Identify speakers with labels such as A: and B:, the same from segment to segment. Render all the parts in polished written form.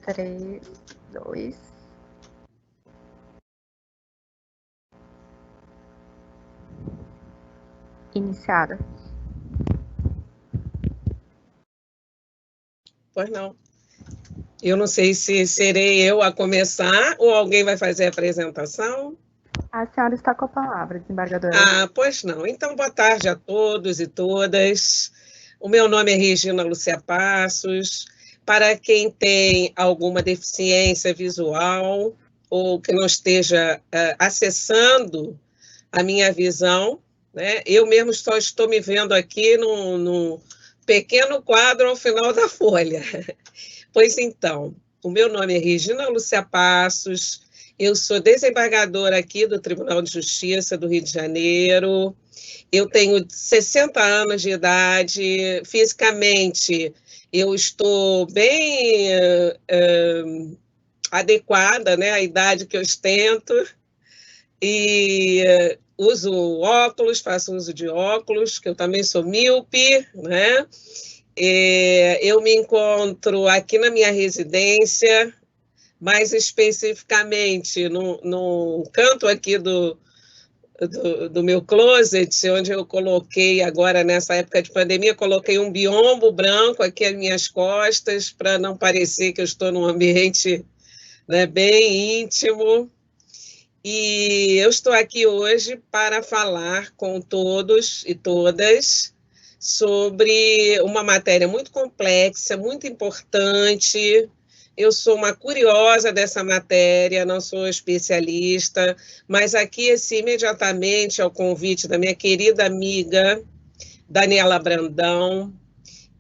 A: 3, 2. Iniciada.
B: Pois não. Eu não sei se serei eu a começar ou alguém vai fazer a apresentação.
A: A senhora está com a palavra, desembargadora.
B: Ah, pois não. Então, boa tarde a todos e todas. O meu nome é Regina Lúcia Passos. Para quem tem alguma deficiência visual ou que não esteja acessando a minha visão, né? Eu mesmo só estou me vendo aqui no pequeno quadro ao final da folha. Pois então, o meu nome é Regina Lúcia Passos, eu sou desembargadora aqui do Tribunal de Justiça do Rio de Janeiro, eu tenho 60 anos de idade, fisicamente eu estou bem adequada, né, à idade que eu ostento, e uso óculos, faço uso de óculos, que eu também sou míope, né? Eu me encontro aqui na minha residência, mais especificamente no canto aqui do meu closet, onde eu coloquei agora, nessa época de pandemia, coloquei um biombo branco aqui às minhas costas, para não parecer que eu estou num ambiente, né, bem íntimo. E eu estou aqui hoje para falar com todos e todas sobre uma matéria muito complexa, muito importante. Eu sou uma curiosa dessa matéria, não sou especialista, mas aqui, assim, imediatamente ao convite da minha querida amiga Daniela Brandão,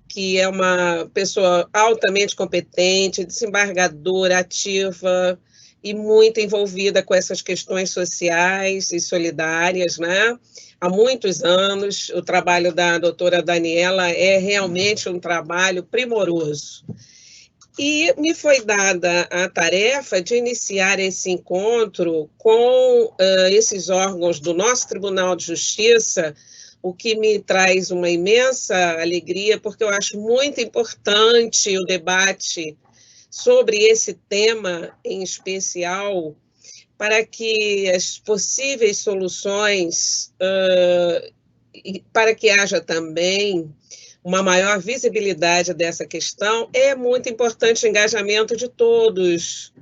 B: que é uma pessoa altamente competente, desembargadora, ativa e muito envolvida com essas questões sociais e solidárias, né? Há muitos anos, o trabalho da doutora Daniela é realmente um trabalho primoroso. E me foi dada a tarefa de iniciar esse encontro com esses órgãos do nosso Tribunal de Justiça, o que me traz uma imensa alegria, porque eu acho muito importante o debate sobre esse tema em especial, para que as possíveis soluções, para que haja também uma maior visibilidade dessa questão, é muito importante o engajamento de todos.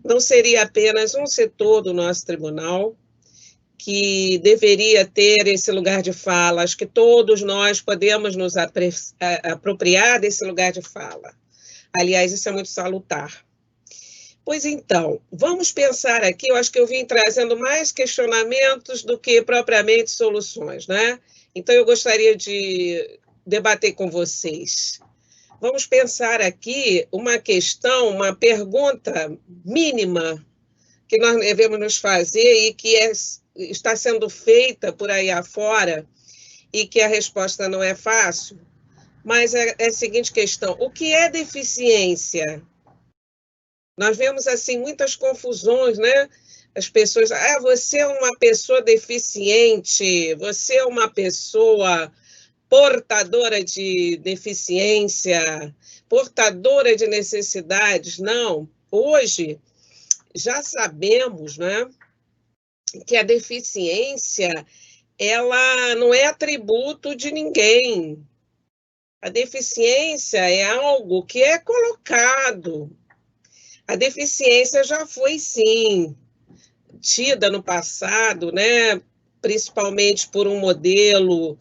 B: Não seria apenas um setor do nosso tribunal que deveria ter esse lugar de fala. Acho que todos nós podemos nos apropriar desse lugar de fala. Aliás, isso é muito salutar. Pois então, vamos pensar aqui, eu acho que eu vim trazendo mais questionamentos do que propriamente soluções, né? Então, eu gostaria de debater com vocês. Vamos pensar aqui uma questão, uma pergunta mínima que nós devemos nos fazer e que está sendo feita por aí afora e que a resposta não é fácil, mas é a seguinte questão: o que é deficiência? Nós vemos, assim, muitas confusões, né? As pessoas, você é uma pessoa deficiente, você é uma pessoa portadora de deficiência, portadora de necessidades. Não, hoje já sabemos, né, que a deficiência, ela não é atributo de ninguém. A deficiência é algo que é colocado. A deficiência já foi, sim, tida no passado, né, principalmente por um modelo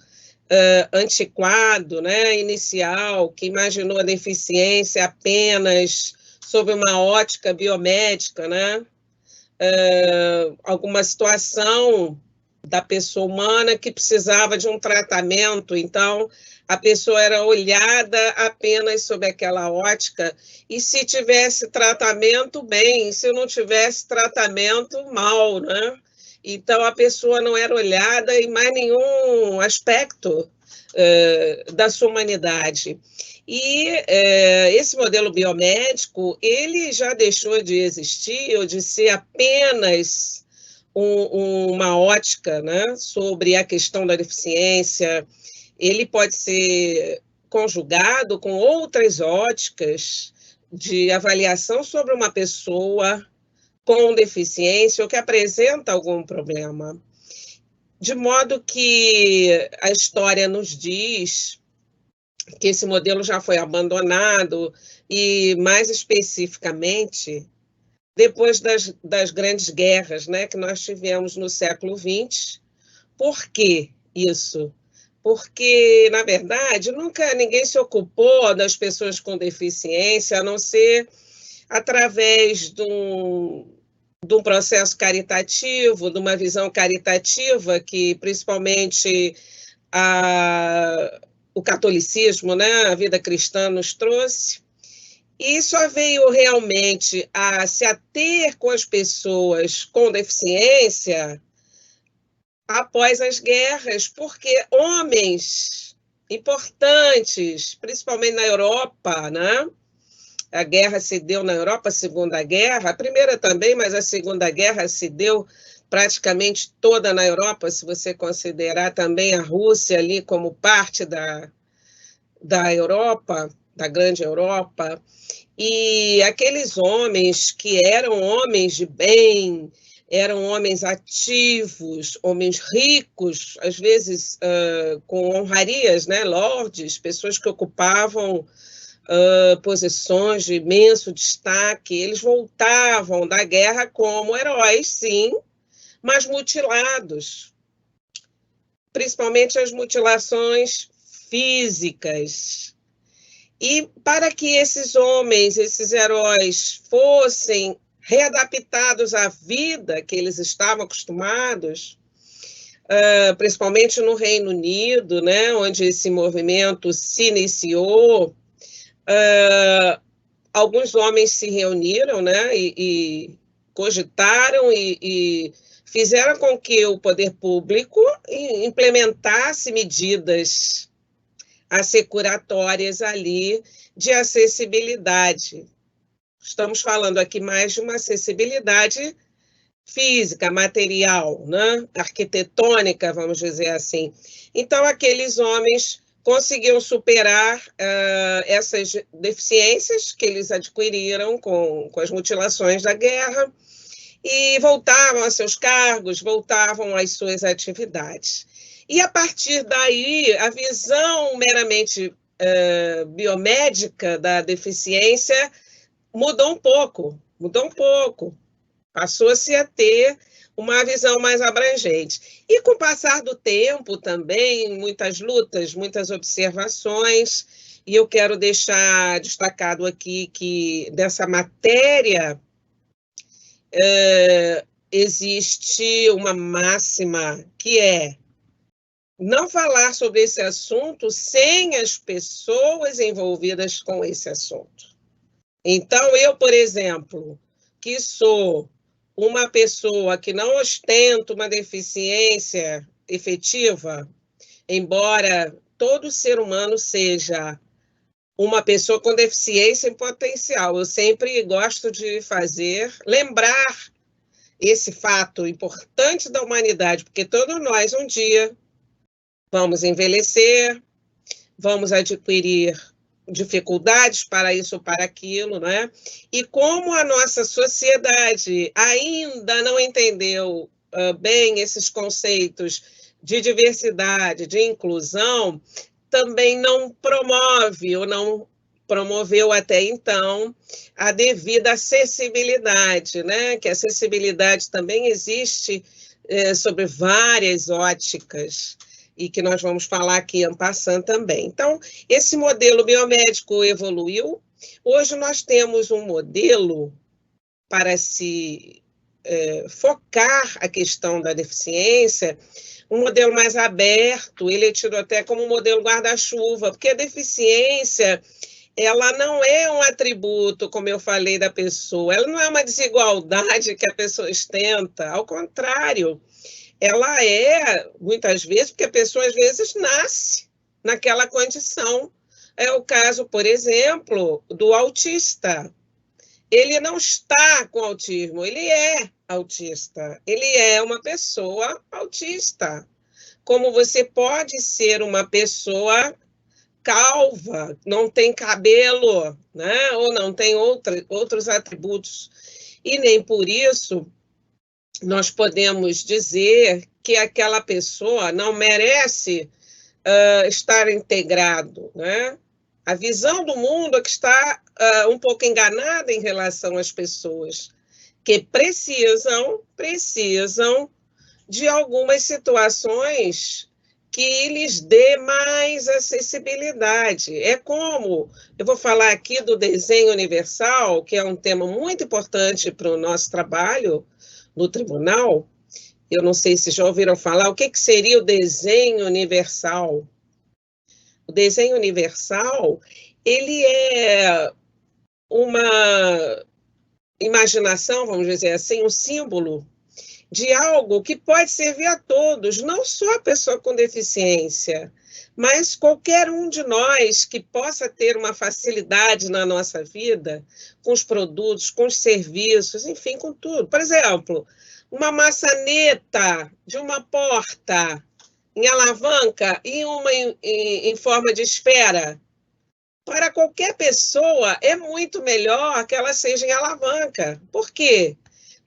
B: antiquado, né, inicial, que imaginou a deficiência apenas sob uma ótica biomédica, né, alguma situação da pessoa humana que precisava de um tratamento, então a pessoa era olhada apenas sob aquela ótica, e se tivesse tratamento, bem, se não tivesse tratamento, mal, né? Então a pessoa não era olhada em mais nenhum aspecto da sua humanidade. E esse modelo biomédico, ele já deixou de existir ou de ser apenas uma ótica, né, sobre a questão da deficiência. Ele pode ser conjugado com outras óticas de avaliação sobre uma pessoa com deficiência ou que apresenta algum problema. De modo que a história nos diz que esse modelo já foi abandonado e, mais especificamente, depois das grandes guerras, né, que nós tivemos no século XX. Por que isso? Porque, na verdade, nunca ninguém se ocupou das pessoas com deficiência, a não ser através de um processo caritativo, de uma visão caritativa que, principalmente, o catolicismo, né, a vida cristã nos trouxe, e só veio realmente a se ater com as pessoas com deficiência após as guerras, porque homens importantes, principalmente na Europa, né? A guerra se deu na Europa, a Segunda Guerra, a primeira também, mas a Segunda Guerra se deu praticamente toda na Europa, se você considerar também a Rússia ali como parte da Europa, da grande Europa, e aqueles homens que eram homens de bem, eram homens ativos, homens ricos, às vezes com honrarias, né, lordes, pessoas que ocupavam posições de imenso destaque, eles voltavam da guerra como heróis, sim, mas mutilados, principalmente as mutilações físicas. E para que esses homens, esses heróis, fossem readaptados à vida que eles estavam acostumados, principalmente no Reino Unido, né, onde esse movimento se iniciou, alguns homens se reuniram, né, e cogitaram e fizeram com que o poder público implementasse medidas assecuratórias ali de acessibilidade. Estamos falando aqui mais de uma acessibilidade física, material, né? Arquitetônica, vamos dizer assim. Então, aqueles homens conseguiram superar essas deficiências que eles adquiriram com as mutilações da guerra e voltavam a seus cargos, voltavam às suas atividades. E, a partir daí, a visão meramente biomédica da deficiência mudou um pouco, passou-se a ter uma visão mais abrangente. E, com o passar do tempo também, muitas lutas, muitas observações, e eu quero deixar destacado aqui que, dessa matéria, existe uma máxima que é não falar sobre esse assunto sem as pessoas envolvidas com esse assunto. Então, eu, por exemplo, que sou uma pessoa que não ostenta uma deficiência efetiva, embora todo ser humano seja uma pessoa com deficiência em potencial, eu sempre gosto de lembrar esse fato importante da humanidade, porque todos nós, um dia, vamos envelhecer, vamos adquirir dificuldades para isso ou para aquilo, né? E como a nossa sociedade ainda não entendeu bem esses conceitos de diversidade, de inclusão, também não promove ou não promoveu até então a devida acessibilidade, né? Que a acessibilidade também existe sobre várias óticas, e que nós vamos falar aqui en passant também. Então, esse modelo biomédico evoluiu. Hoje nós temos um modelo para se focar a questão da deficiência, um modelo mais aberto, ele é tido até como um modelo guarda-chuva, porque a deficiência, ela não é um atributo, como eu falei, da pessoa, ela não é uma desigualdade que a pessoa ostenta, ao contrário, ela é, muitas vezes, porque a pessoa, às vezes, nasce naquela condição. É o caso, por exemplo, do autista. Ele não está com autismo, ele é autista. Ele é uma pessoa autista. Como você pode ser uma pessoa calva, não tem cabelo, né? Ou não tem outros atributos. E nem por isso nós podemos dizer que aquela pessoa não merece estar integrado, né? A visão do mundo é que está um pouco enganada em relação às pessoas que precisam de algumas situações que lhes dê mais acessibilidade. É como, eu vou falar aqui do desenho universal, que é um tema muito importante para o nosso trabalho no tribunal. Eu não sei se já ouviram falar, o que seria o desenho universal? O desenho universal, ele é uma imaginação, vamos dizer assim, um símbolo de algo que pode servir a todos, não só a pessoa com deficiência, mas qualquer um de nós que possa ter uma facilidade na nossa vida, com os produtos, com os serviços, enfim, com tudo. Por exemplo, uma maçaneta de uma porta em alavanca e uma em forma de esfera. Para qualquer pessoa, é muito melhor que ela seja em alavanca. Por quê?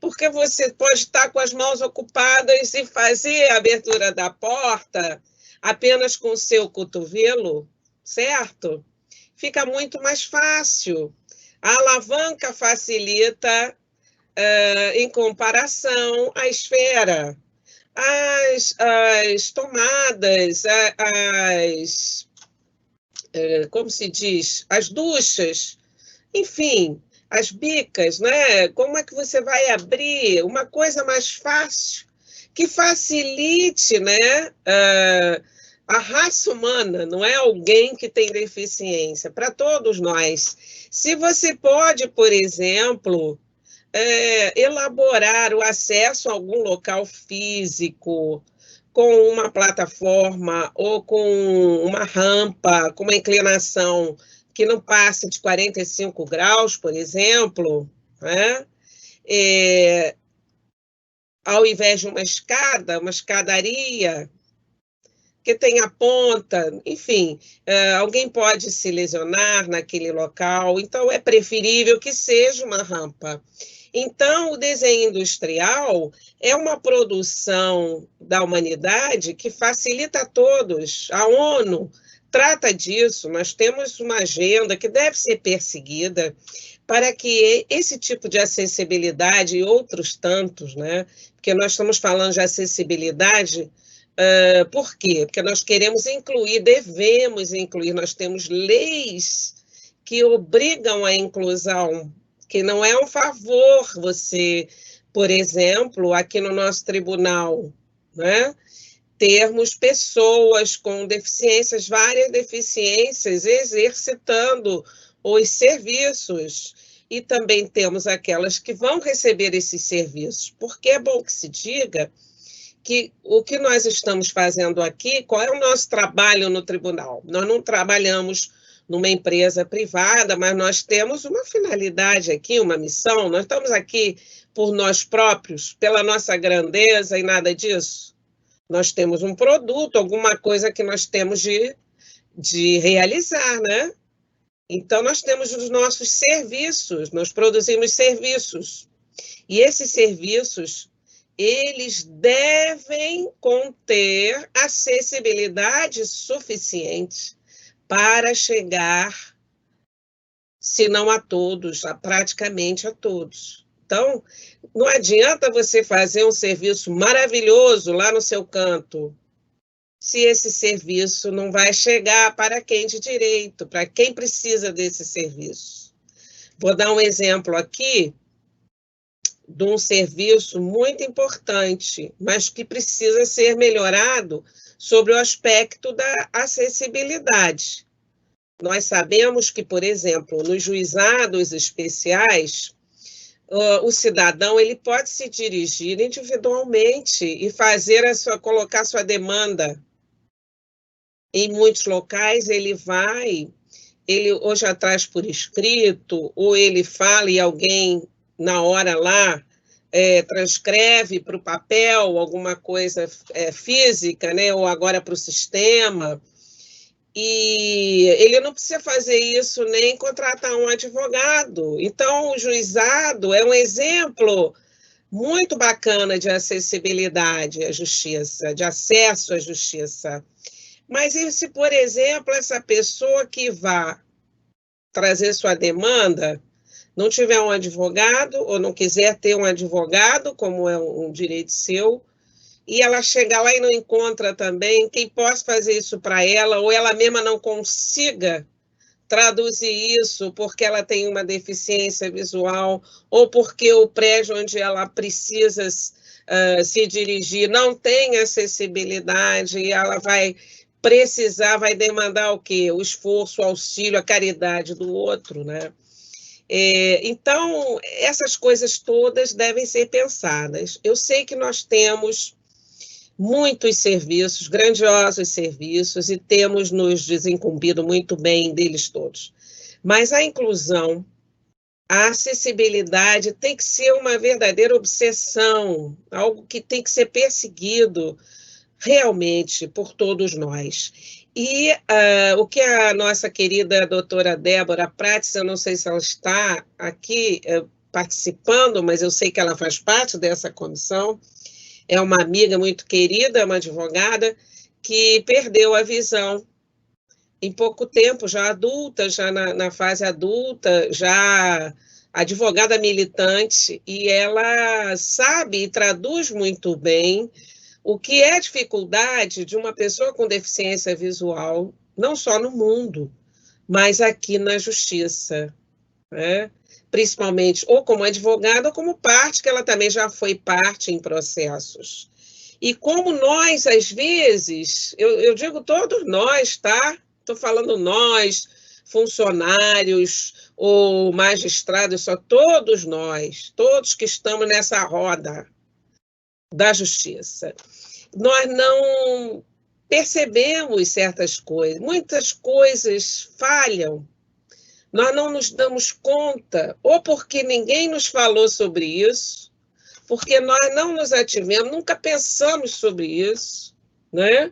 B: Porque você pode estar com as mãos ocupadas e fazer a abertura da porta apenas com o seu cotovelo, certo? Fica muito mais fácil. A alavanca facilita, em comparação à esfera. As tomadas, como se diz, as duchas, enfim, as bicas, né? Como é que você vai abrir uma coisa mais fácil, que facilite, né? A raça humana, não é alguém que tem deficiência, para todos nós. Se você pode, por exemplo, elaborar o acesso a algum local físico, com uma plataforma ou com uma rampa, com uma inclinação que não passe de 45 graus, por exemplo, né? Ao invés de uma escadaria, que tenha ponta, enfim, alguém pode se lesionar naquele local, então é preferível que seja uma rampa. Então, o desenho industrial é uma produção da humanidade que facilita a todos. A ONU trata disso, nós temos uma agenda que deve ser perseguida para que esse tipo de acessibilidade e outros tantos, né? Porque nós estamos falando de acessibilidade, por quê? Porque nós queremos incluir, devemos incluir, nós temos leis que obrigam a inclusão, que não é um favor você, por exemplo, aqui no nosso tribunal, né, termos pessoas com deficiências, várias deficiências, exercitando os serviços, e também temos aquelas que vão receber esses serviços, porque é bom que se diga que o que nós estamos fazendo aqui, qual é o nosso trabalho no tribunal? Nós não trabalhamos numa empresa privada, mas nós temos uma finalidade aqui, uma missão, nós estamos aqui por nós próprios, pela nossa grandeza e nada disso. Nós temos um produto, alguma coisa que nós temos de realizar, né? Então, nós temos os nossos serviços, nós produzimos serviços, e esses serviços, eles devem conter acessibilidade suficiente para chegar, se não a todos, praticamente a todos. Então, não adianta você fazer um serviço maravilhoso lá no seu canto, se esse serviço não vai chegar para quem de direito, para quem precisa desse serviço. Vou dar um exemplo aqui de um serviço muito importante, mas que precisa ser melhorado sobre o aspecto da acessibilidade. Nós sabemos que, por exemplo, nos juizados especiais, o cidadão ele pode se dirigir individualmente e colocar sua demanda. Em muitos locais ele ou já traz por escrito, ou ele fala e alguém na hora lá transcreve para o papel alguma coisa física, né, ou agora para o sistema. E ele não precisa fazer isso nem contratar um advogado. Então, o juizado é um exemplo muito bacana de acessibilidade à justiça, de acesso à justiça. Mas e se, por exemplo, essa pessoa que vai trazer sua demanda não tiver um advogado ou não quiser ter um advogado, como é um direito seu, e ela chega lá e não encontra também quem possa fazer isso para ela, ou ela mesma não consiga traduzir isso porque ela tem uma deficiência visual, ou porque o prédio onde ela precisa se dirigir não tem acessibilidade, e ela vai precisar, vai demandar o quê? O esforço, o auxílio, a caridade do outro, né? Então, essas coisas todas devem ser pensadas. Eu sei que nós temos muitos serviços, grandiosos serviços, e temos nos desincumbido muito bem deles todos. Mas a inclusão, a acessibilidade tem que ser uma verdadeira obsessão, algo que tem que ser perseguido realmente por todos nós. E o que a nossa querida doutora Débora Prates, eu não sei se ela está aqui participando, mas eu sei que ela faz parte dessa comissão, é uma amiga muito querida, uma advogada, que perdeu a visão em pouco tempo, já adulta, já na fase adulta, já advogada militante, e ela sabe e traduz muito bem o que é a dificuldade de uma pessoa com deficiência visual, não só no mundo, mas aqui na justiça, né? Principalmente ou como advogada ou como parte, que ela também já foi parte em processos. E como nós, às vezes, eu digo todos nós, tá? Estou falando nós, funcionários ou magistrados, só todos nós, todos que estamos nessa roda da justiça. Nós não percebemos certas coisas, muitas coisas falham, nós não nos damos conta, ou porque ninguém nos falou sobre isso, porque nós não nos ativemos, nunca pensamos sobre isso, né?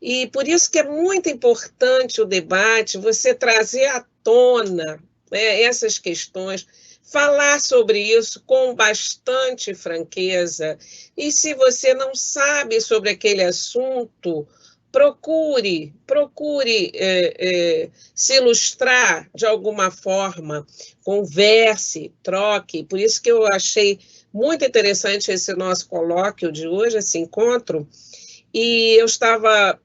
B: E por isso que é muito importante o debate, você trazer à tona, né, essas questões, falar sobre isso com bastante franqueza. E se você não sabe sobre aquele assunto, procure se ilustrar de alguma forma, converse, troque. Por isso que eu achei muito interessante esse nosso colóquio de hoje, esse encontro. E eu estava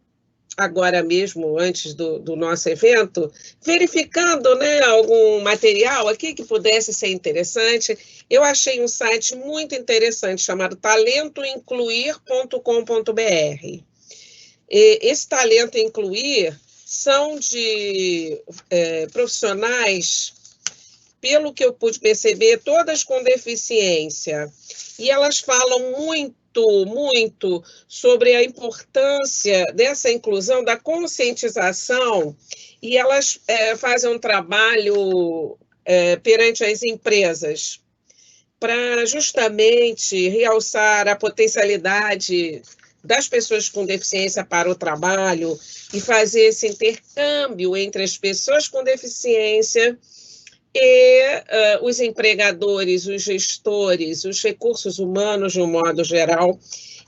B: agora mesmo, antes do nosso evento, verificando, né, algum material aqui que pudesse ser interessante. Eu achei um site muito interessante chamado talentoincluir.com.br. Esse Talento Incluir são de profissionais, pelo que eu pude perceber, todas com deficiência. E elas falam muito sobre a importância dessa inclusão, da conscientização, e elas fazem um trabalho perante as empresas para justamente realçar a potencialidade das pessoas com deficiência para o trabalho e fazer esse intercâmbio entre as pessoas com deficiência e os empregadores, os gestores, os recursos humanos de um modo geral.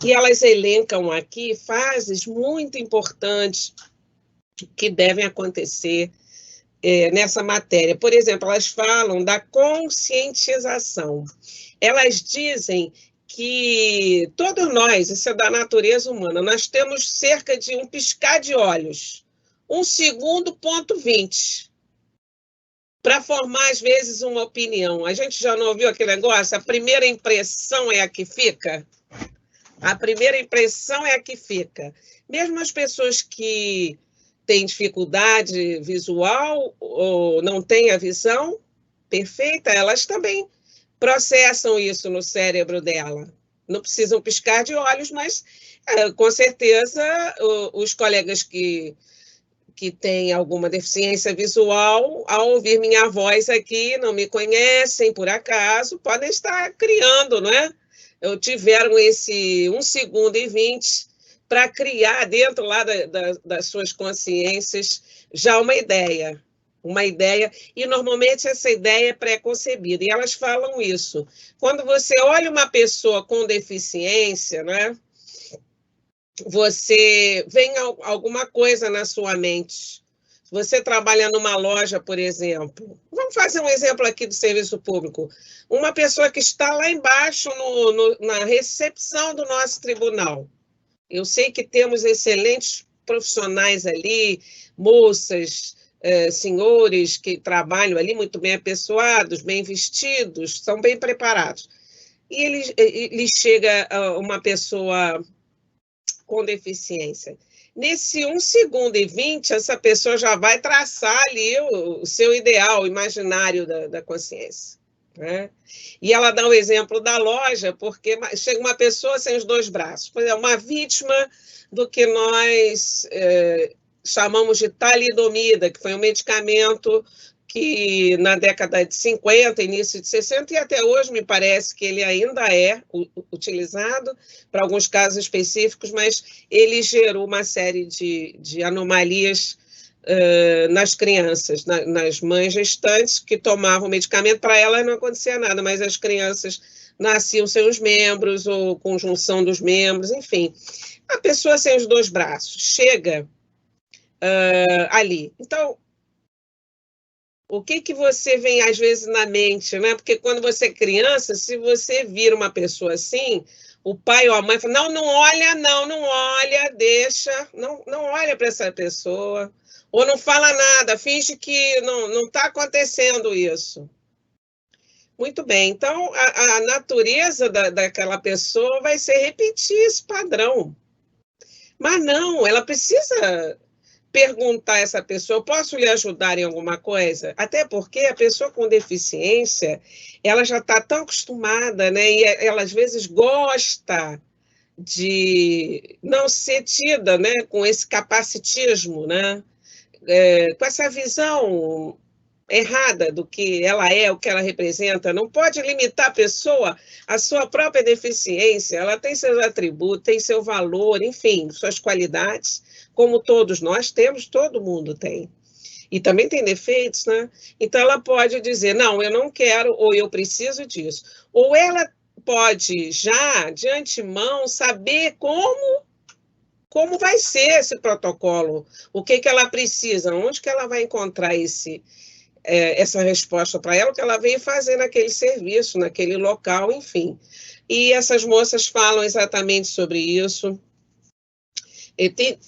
B: E elas elencam aqui fases muito importantes que devem acontecer nessa matéria. Por exemplo, elas falam da conscientização. Elas dizem que todos nós, isso é da natureza humana, nós temos cerca de um piscar de olhos, 1 segundo, ponto 20, para formar, às vezes, uma opinião. A gente já não ouviu aquele negócio? A primeira impressão é a que fica? A primeira impressão é a que fica. Mesmo as pessoas que têm dificuldade visual ou não têm a visão perfeita, elas também processam isso no cérebro dela. Não precisam piscar de olhos, mas, com certeza, os colegas que têm alguma deficiência visual, ao ouvir minha voz aqui, não me conhecem por acaso, podem estar criando, não é? Tiveram esse 1 segundo e 20 para criar dentro lá das suas consciências já uma ideia, e normalmente essa ideia é pré-concebida, e elas falam isso. Quando você olha uma pessoa com deficiência, né, você vem alguma coisa na sua mente. Você trabalha numa loja, por exemplo. Vamos fazer um exemplo aqui do serviço público. Uma pessoa que está lá embaixo na recepção do nosso tribunal. Eu sei que temos excelentes profissionais ali, moças, senhores que trabalham ali muito bem apessoados, bem vestidos, são bem preparados. E ele chega uma pessoa com deficiência. Nesse 1 segundo e 20, essa pessoa já vai traçar ali o seu ideal, o imaginário da consciência. Né? E ela dá o exemplo da loja, porque chega uma pessoa sem os 2 braços, uma vítima do que nós chamamos de talidomida, que foi um medicamento que na década de 50, início de 60, e até hoje me parece que ele ainda é utilizado para alguns casos específicos, mas ele gerou uma série de anomalias nas crianças, nas mães gestantes que tomavam medicamento. Para elas não acontecia nada, mas as crianças nasciam sem os membros, ou com junção dos membros, enfim. A pessoa sem os 2 braços chega ali. Então, o que você vem, às vezes, na mente, né? Porque quando você é criança, se você vira uma pessoa assim, o pai ou a mãe fala, não olha, não olha, deixa, não olha para essa pessoa, ou não fala nada, finge que não está acontecendo isso. Muito bem, então a natureza daquela pessoa vai ser repetir esse padrão. Mas não, ela precisa perguntar a essa pessoa, posso lhe ajudar em alguma coisa? Até porque a pessoa com deficiência, ela já está tão acostumada, né? E ela às vezes gosta de não ser tida, né? Com esse capacitismo, né? Com essa visão errada do que ela é, o que ela representa. Não pode limitar a pessoa à sua própria deficiência. Ela tem seus atributos, tem seu valor, enfim, suas qualidades, como todos nós temos, todo mundo tem. E também tem defeitos, né? Então ela pode dizer, não, eu não quero, ou eu preciso disso. Ou ela pode já, de antemão, saber como vai ser esse protocolo, o que ela precisa, onde que ela vai encontrar essa resposta para ela, o que ela veio fazer naquele serviço, naquele local, enfim. E essas moças falam exatamente sobre isso.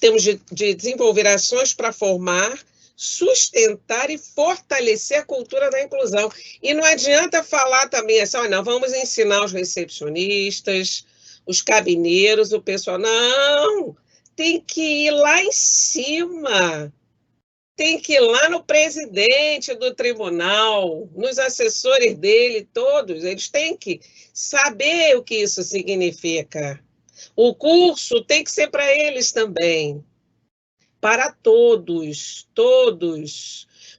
B: Temos de desenvolver ações para formar, sustentar e fortalecer a cultura da inclusão. E não adianta falar também assim, não, vamos ensinar os recepcionistas, os cabineiros, o pessoal. Não, tem que ir lá em cima. Tem que ir lá no presidente do tribunal, nos assessores dele, todos, eles têm que saber o que isso significa. O curso tem que ser para eles também, para todos,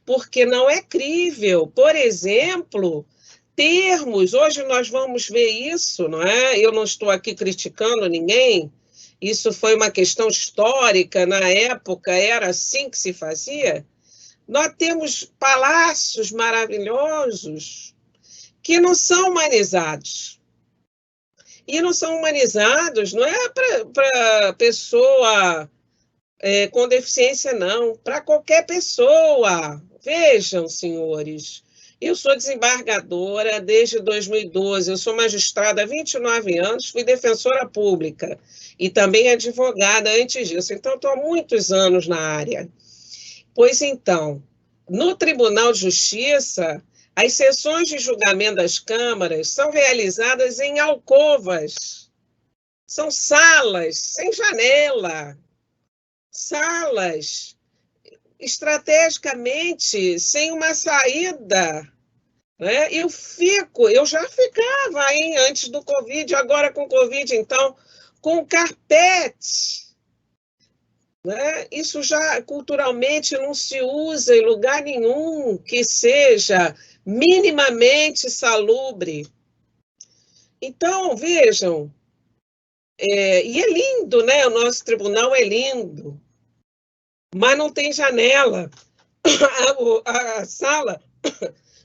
B: porque não é crível. Por exemplo, termos, hoje nós vamos ver isso, não é? Eu não estou aqui criticando ninguém, isso foi uma questão histórica, na época era assim que se fazia. Nós temos palácios maravilhosos que não são humanizados. E não são humanizados, não é para pessoa com deficiência, não, para qualquer pessoa. Vejam, senhores, eu sou desembargadora desde 2012, eu sou magistrada há 29 anos, fui defensora pública e também advogada antes disso, então estou há muitos anos na área. Pois então, no Tribunal de Justiça, as sessões de julgamento das câmaras são realizadas em alcovas, são salas sem janela, salas estrategicamente sem uma saída, né? Eu já ficava aí antes do Covid, agora com Covid, então, com carpete, né? Isso já culturalmente não se usa em lugar nenhum que seja minimamente salubre. Então, vejam, E é lindo, né? O nosso tribunal é lindo, mas não tem janela. A sala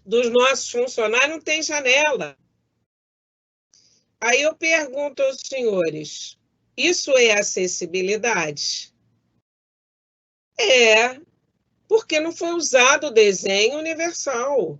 B: dos nossos funcionários não tem janela. Aí eu pergunto aos senhores, isso é acessibilidade? É, porque não foi usado o desenho universal.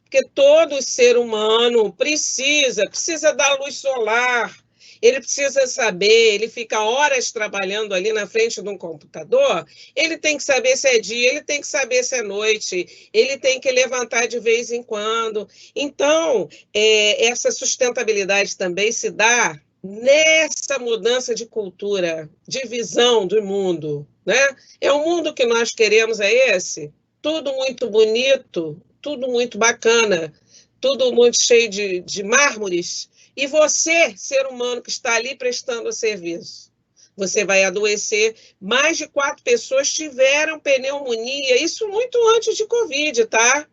B: Porque todo ser humano precisa da luz solar, ele precisa saber, ele fica horas trabalhando ali na frente de um computador, ele tem que saber se é dia, ele tem que saber se é noite, ele tem que levantar de vez em quando. Então, essa sustentabilidade também se dá nessa mudança de cultura, de visão do mundo, né? É o mundo que nós queremos, é esse? Tudo muito bonito, tudo muito bacana, tudo muito cheio de mármores, e você, ser humano que está ali prestando o serviço, você vai adoecer. Mais de 4 pessoas tiveram pneumonia, isso muito antes de Covid, tá?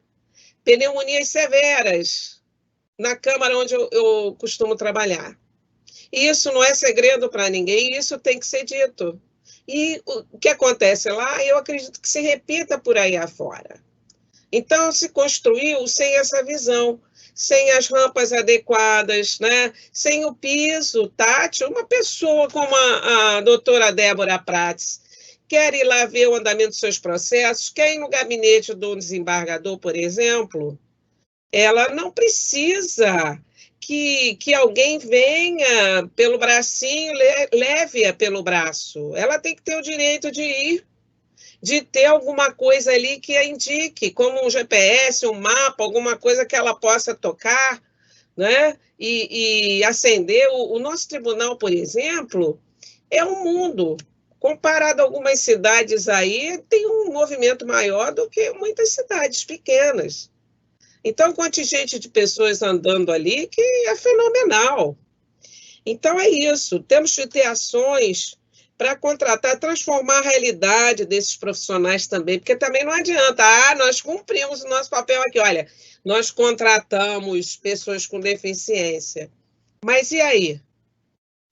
B: Pneumonias severas, na Câmara onde eu costumo trabalhar. E isso não é segredo para ninguém, isso tem que ser dito. E o que acontece lá, eu acredito que se repita por aí afora. Então, se construiu sem essa visão, sem as rampas adequadas, né? Sem o piso tátil. Uma pessoa como a doutora Débora Prates quer ir lá ver o andamento dos seus processos, quer ir no gabinete do desembargador, por exemplo, ela não precisa que alguém venha pelo bracinho, leve-a pelo braço. Ela tem que ter o direito de ir, de ter alguma coisa ali que a indique, como um GPS, um mapa, alguma coisa que ela possa tocar, né? E acender. O nosso tribunal, por exemplo, é um mundo. Comparado a algumas cidades aí, tem um movimento maior do que muitas cidades pequenas. Então, contingente de pessoas andando ali que é fenomenal. Então, é isso. Temos que ter ações para contratar, transformar a realidade desses profissionais também, porque também não adianta, nós cumprimos o nosso papel aqui, olha, nós contratamos pessoas com deficiência, mas e aí?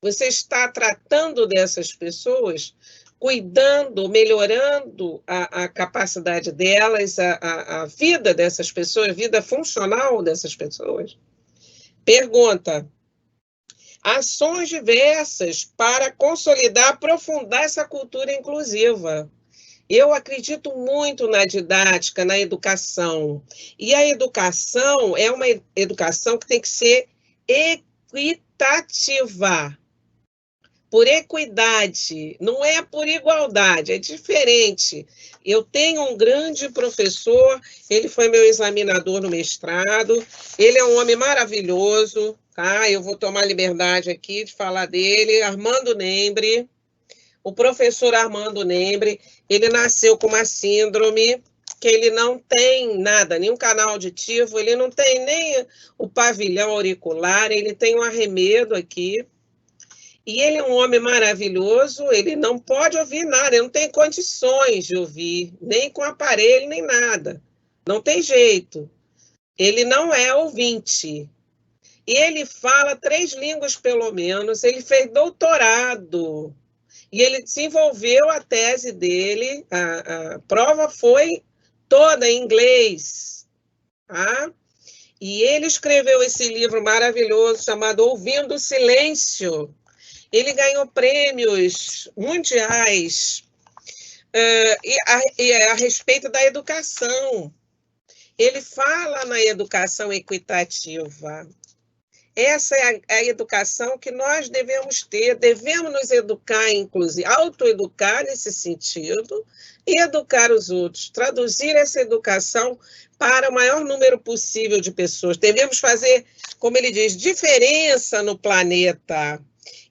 B: Você está tratando dessas pessoas, cuidando, melhorando a capacidade delas, a vida dessas pessoas, a vida funcional dessas pessoas? Pergunta: ações diversas para consolidar, aprofundar essa cultura inclusiva. Eu acredito muito na didática, na educação. E a educação é uma educação que tem que ser equitativa, por equidade, não é por igualdade, é diferente. Eu tenho um grande professor, ele foi meu examinador no mestrado, ele é um homem maravilhoso, tá? Eu vou tomar liberdade aqui de falar dele, Armando Nembre, o professor Armando Nembre, ele nasceu com uma síndrome que ele não tem nada, nenhum canal auditivo, ele não tem nem o pavilhão auricular, ele tem um arremedo aqui. E ele é um homem maravilhoso, ele não pode ouvir nada, ele não tem condições de ouvir, nem com aparelho, nem nada. Não tem jeito. Ele não é ouvinte. E ele fala 3 línguas, pelo menos, ele fez doutorado. E ele desenvolveu a tese dele, a prova foi toda em inglês. Tá? E ele escreveu esse livro maravilhoso chamado Ouvindo o Silêncio. Ele ganhou prêmios mundiais a respeito da educação. Ele fala na educação equitativa. Essa é a educação que nós devemos ter, devemos nos educar, inclusive, autoeducar nesse sentido e educar os outros, traduzir essa educação para o maior número possível de pessoas. Devemos fazer, como ele diz, diferença no planeta.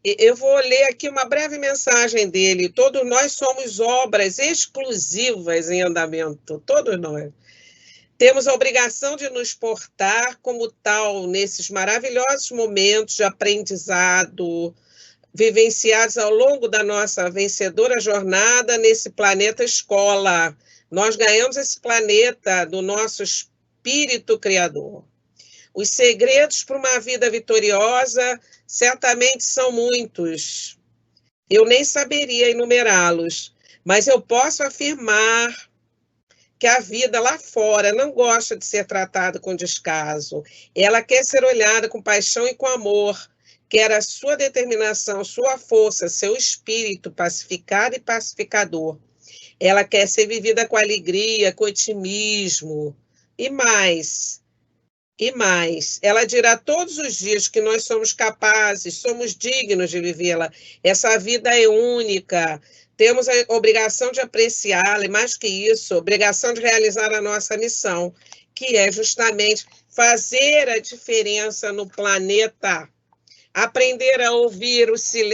B: Eu vou ler aqui uma breve mensagem dele. Todos nós somos obras exclusivas em andamento, todos nós. Temos a obrigação de nos portar como tal nesses maravilhosos momentos de aprendizado vivenciados ao longo da nossa vencedora jornada nesse planeta escola. Nós ganhamos esse planeta do nosso espírito criador. Os segredos para uma vida vitoriosa certamente são muitos. Eu nem saberia enumerá-los, mas eu posso afirmar que a vida lá fora não gosta de ser tratada com descaso. Ela quer ser olhada com paixão e com amor, quer a sua determinação, sua força, seu espírito pacificado e pacificador. Ela quer ser vivida com alegria, com otimismo. E mais, ela dirá todos os dias que nós somos capazes, somos dignos de vivê-la. Essa vida é única. Temos a obrigação de apreciá-la, e mais que isso, a obrigação de realizar a nossa missão, que é justamente fazer a diferença no planeta. Aprender a ouvir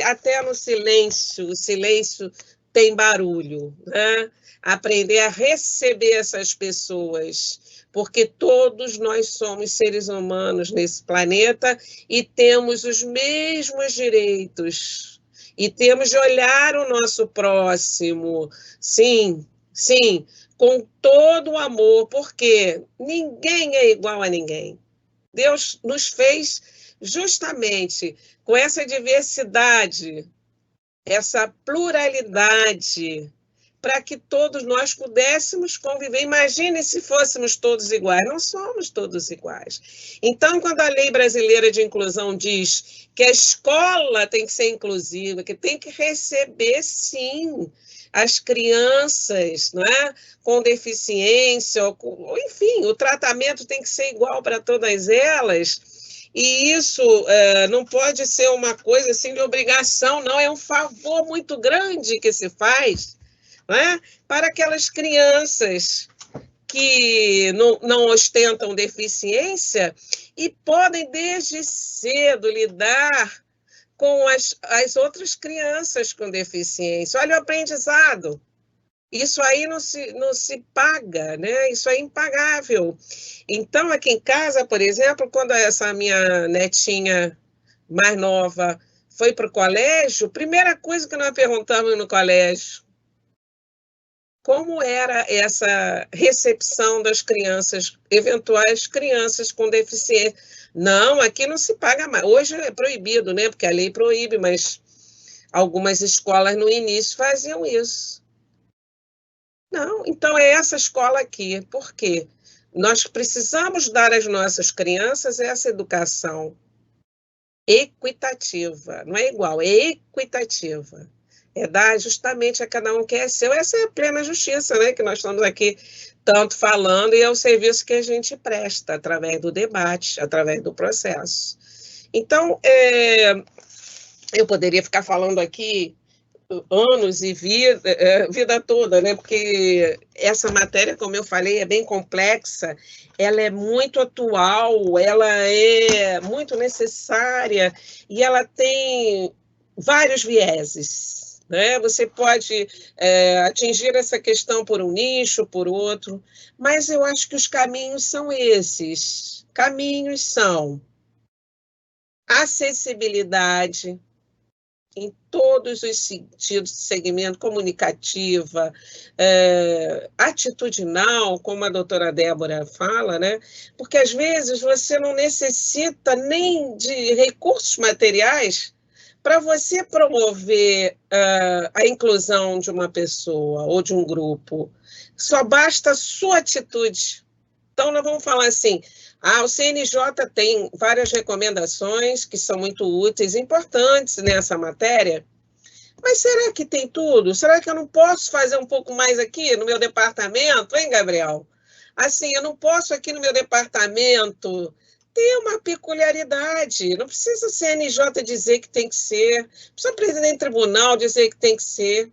B: até no silêncio, o silêncio tem barulho, né? Aprender a receber essas pessoas, porque todos nós somos seres humanos nesse planeta e temos os mesmos direitos. E temos de olhar o nosso próximo, sim, com todo o amor, porque ninguém é igual a ninguém. Deus nos fez justamente com essa diversidade, essa pluralidade, para que todos nós pudéssemos conviver. Imagine se fôssemos todos iguais. Não somos todos iguais. Então, quando a Lei Brasileira de Inclusão diz que a escola tem que ser inclusiva, que tem que receber, sim, as crianças, não é? Com deficiência, enfim, o tratamento tem que ser igual para todas elas. E isso não pode ser uma coisa assim de obrigação, não. É um favor muito grande que se faz, né, para aquelas crianças que não ostentam deficiência e podem, desde cedo, lidar com as outras crianças com deficiência. Olha o aprendizado. Isso aí não se paga, né? Isso é impagável. Então, aqui em casa, por exemplo, quando essa minha netinha mais nova foi para o colégio, primeira coisa que nós perguntamos no colégio, como era essa recepção das crianças, eventuais crianças com deficiência. Não, aqui não se paga mais. Hoje é proibido, né? Porque a lei proíbe, mas algumas escolas no início faziam isso. Não, então é essa escola aqui. Por quê? Nós precisamos dar às nossas crianças essa educação equitativa. Não é igual, é equitativa. É dar justamente a cada um que é seu. Essa é a plena justiça, né, que nós estamos aqui tanto falando, e é o serviço que a gente presta através do debate, através do processo. Então, eu poderia ficar falando aqui anos e vida toda, né? Porque essa matéria, como eu falei, é bem complexa, ela é muito atual, ela é muito necessária e ela tem vários vieses. Né? Você pode atingir essa questão por um nicho, por outro, mas eu acho que os caminhos são esses. Caminhos são acessibilidade em todos os sentidos, segmento comunicativa, atitudinal, como a doutora Débora fala, né? Porque às vezes você não necessita nem de recursos materiais para você promover a inclusão de uma pessoa ou de um grupo. Só basta a sua atitude. Então, nós vamos falar assim, o CNJ tem várias recomendações que são muito úteis e importantes nessa matéria, mas será que tem tudo? Será que eu não posso fazer um pouco mais aqui no meu departamento, hein, Gabriel? Assim, eu não posso aqui no meu departamento ter uma peculiaridade, não precisa o CNJ dizer que tem que ser, não precisa o presidente do tribunal dizer que tem que ser,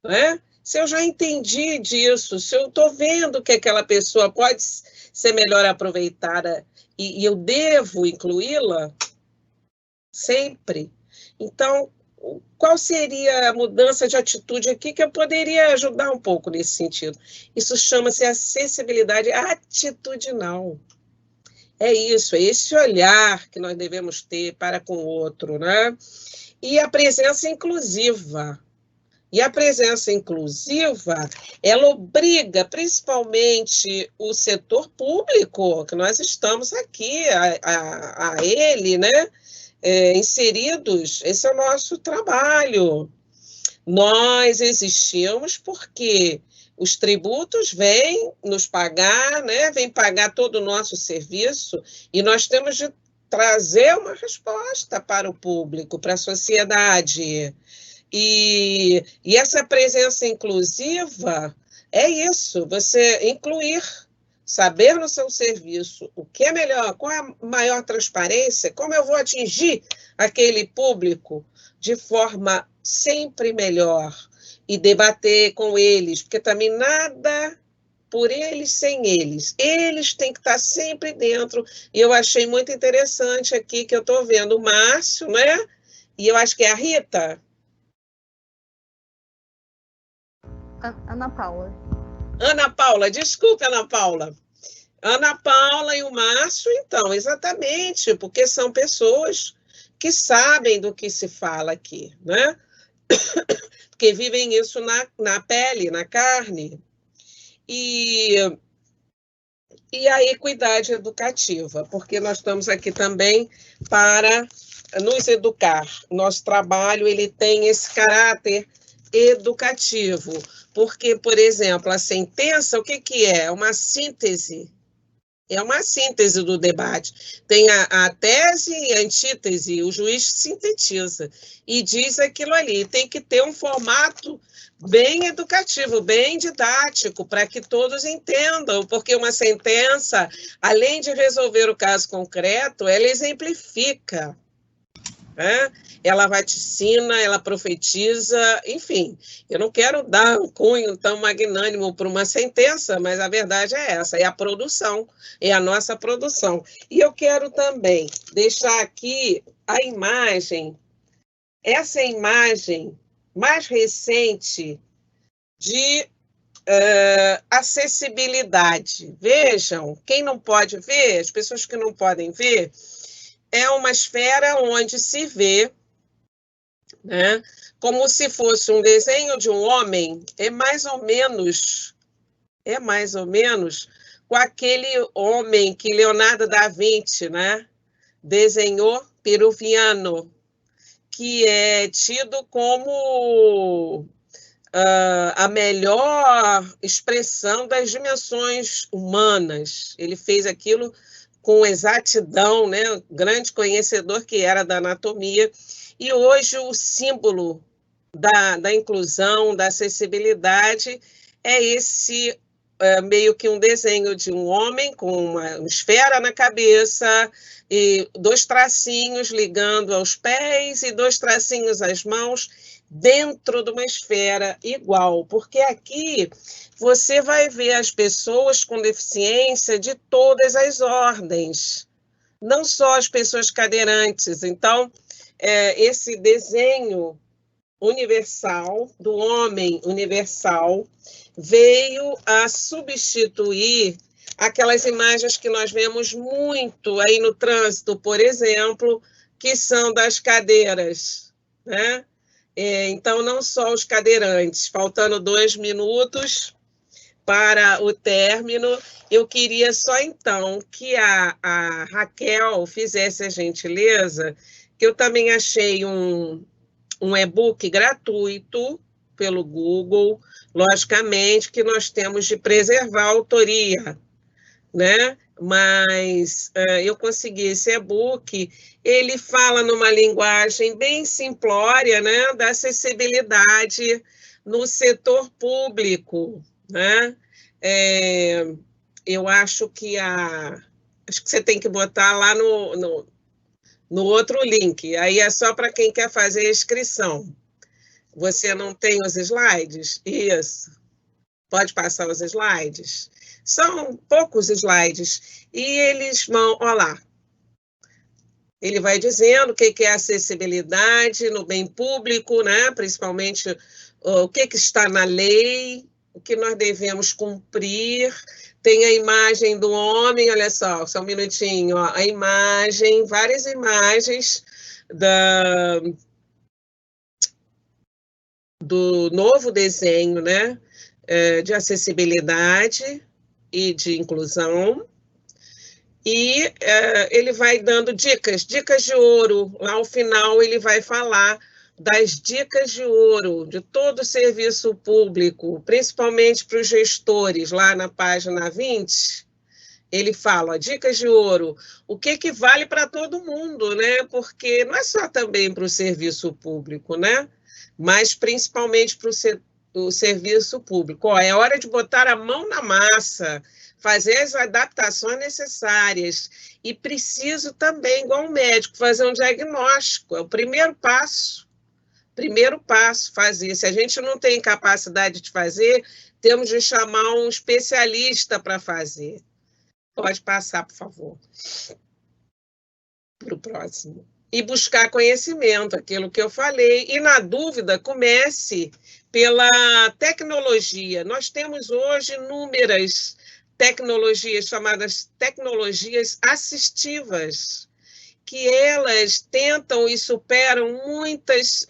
B: não é? Se eu já entendi disso, se eu estou vendo que aquela pessoa pode ser melhor aproveitada e eu devo incluí-la sempre, então, qual seria a mudança de atitude aqui que eu poderia ajudar um pouco nesse sentido? Isso chama-se acessibilidade atitudinal. É isso, é esse olhar que nós devemos ter para com o outro, né? E a presença inclusiva. E a presença inclusiva, ela obriga principalmente o setor público, que nós estamos aqui, a ele, né, inseridos. Esse é o nosso trabalho. Nós existimos porque os tributos vêm nos pagar, né, vêm pagar todo o nosso serviço, e nós temos de trazer uma resposta para o público, para a sociedade. E essa presença inclusiva é isso, você incluir, saber no seu serviço o que é melhor, qual é a maior transparência, como eu vou atingir aquele público de forma sempre melhor e debater com eles, porque também nada por eles sem eles. Eles têm que estar sempre dentro. E eu achei muito interessante aqui que eu estou vendo o Márcio, né? E eu acho que é a Rita.
A: Ana Paula.
B: Ana Paula, desculpa, Ana Paula. Ana Paula e o Márcio, então, exatamente, porque são pessoas que sabem do que se fala aqui, né? Porque vivem isso na pele, na carne. E a equidade educativa, porque nós estamos aqui também para nos educar. Nosso trabalho ele tem esse caráter educativo, porque, por exemplo, a sentença, o que é? Uma síntese. É uma síntese do debate. Tem a tese e a antítese, o juiz sintetiza e diz aquilo ali. Tem que ter um formato bem educativo, bem didático, para que todos entendam, porque uma sentença, além de resolver o caso concreto, ela exemplifica. Né? Ela vaticina, ela profetiza, enfim. Eu não quero dar um cunho tão magnânimo para uma sentença, mas a verdade é essa, é a produção, é a nossa produção. E eu quero também deixar aqui a imagem, essa imagem mais recente de acessibilidade. Vejam, quem não pode ver, as pessoas que não podem ver, é uma esfera onde se vê, né, como se fosse um desenho de um homem, é mais ou menos com aquele homem que Leonardo da Vinci, né, desenhou, Peruviano, que é tido como a melhor expressão das dimensões humanas. Ele fez aquilo com exatidão, né? Grande conhecedor que era da anatomia. E hoje o símbolo da inclusão, da acessibilidade, é esse meio que um desenho de um homem com uma esfera na cabeça e 2 tracinhos ligando aos pés e 2 tracinhos às mãos, dentro de uma esfera igual, porque aqui você vai ver as pessoas com deficiência de todas as ordens, não só as pessoas cadeirantes. Então, esse desenho universal, do homem universal, veio a substituir aquelas imagens que nós vemos muito aí no trânsito, por exemplo, que são das cadeiras, né? Então, não só os cadeirantes, faltando 2 minutos para o término, eu queria só então que a Raquel fizesse a gentileza, que eu também achei um e-book gratuito pelo Google, logicamente que nós temos de preservar a autoria, né? Mas eu consegui esse e-book, ele fala numa linguagem bem simplória, né, da acessibilidade no setor público, né? Eu acho que você tem que botar lá no outro link, aí é só para quem quer fazer a inscrição. Você não tem os slides? Isso. Pode passar os slides? São poucos slides. E eles vão, olha lá, ele vai dizendo o que é acessibilidade no bem público, né? Principalmente o que está na lei, o que nós devemos cumprir. Tem a imagem do homem, olha só um minutinho, ó, a imagem, várias imagens do novo desenho, né, de acessibilidade e de inclusão, e ele vai dando dicas de ouro. Lá ao final ele vai falar das dicas de ouro de todo o serviço público, principalmente para os gestores, lá na página 20, ele fala, ó, dicas de ouro, o que vale para todo mundo, né? Porque não é só também para o serviço público, né? Mas principalmente para o serviço público. Ó, é hora de botar a mão na massa, fazer as adaptações necessárias. E preciso também, igual um médico, fazer um diagnóstico. É o primeiro passo. Primeiro passo, fazer. Se a gente não tem capacidade de fazer, temos de chamar um especialista para fazer. Pode passar, por favor, para o próximo. E buscar conhecimento, aquilo que eu falei. E, na dúvida, comece pela tecnologia. Nós temos hoje inúmeras tecnologias, chamadas tecnologias assistivas, que elas tentam e superam muitas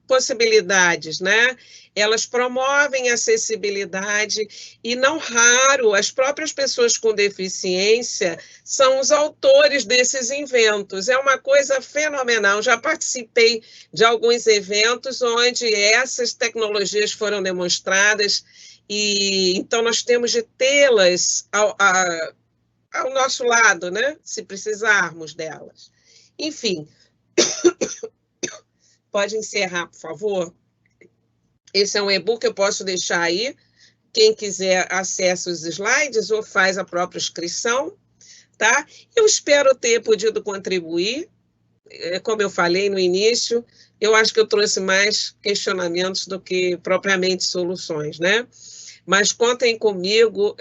B: possibilidades, né? Elas promovem acessibilidade e, não raro, as próprias pessoas com deficiência são os autores desses inventos. É uma coisa fenomenal. Já participei de alguns eventos onde essas tecnologias foram demonstradas e, então, nós temos de tê-las ao nosso lado, né? Se precisarmos delas. Enfim, pode encerrar, por favor? Esse é um e-book que eu posso deixar aí. Quem quiser acessa os slides ou faz a própria inscrição, tá? Eu espero ter podido contribuir. Como eu falei no início, eu acho que eu trouxe mais questionamentos do que propriamente soluções, né? Mas contem comigo,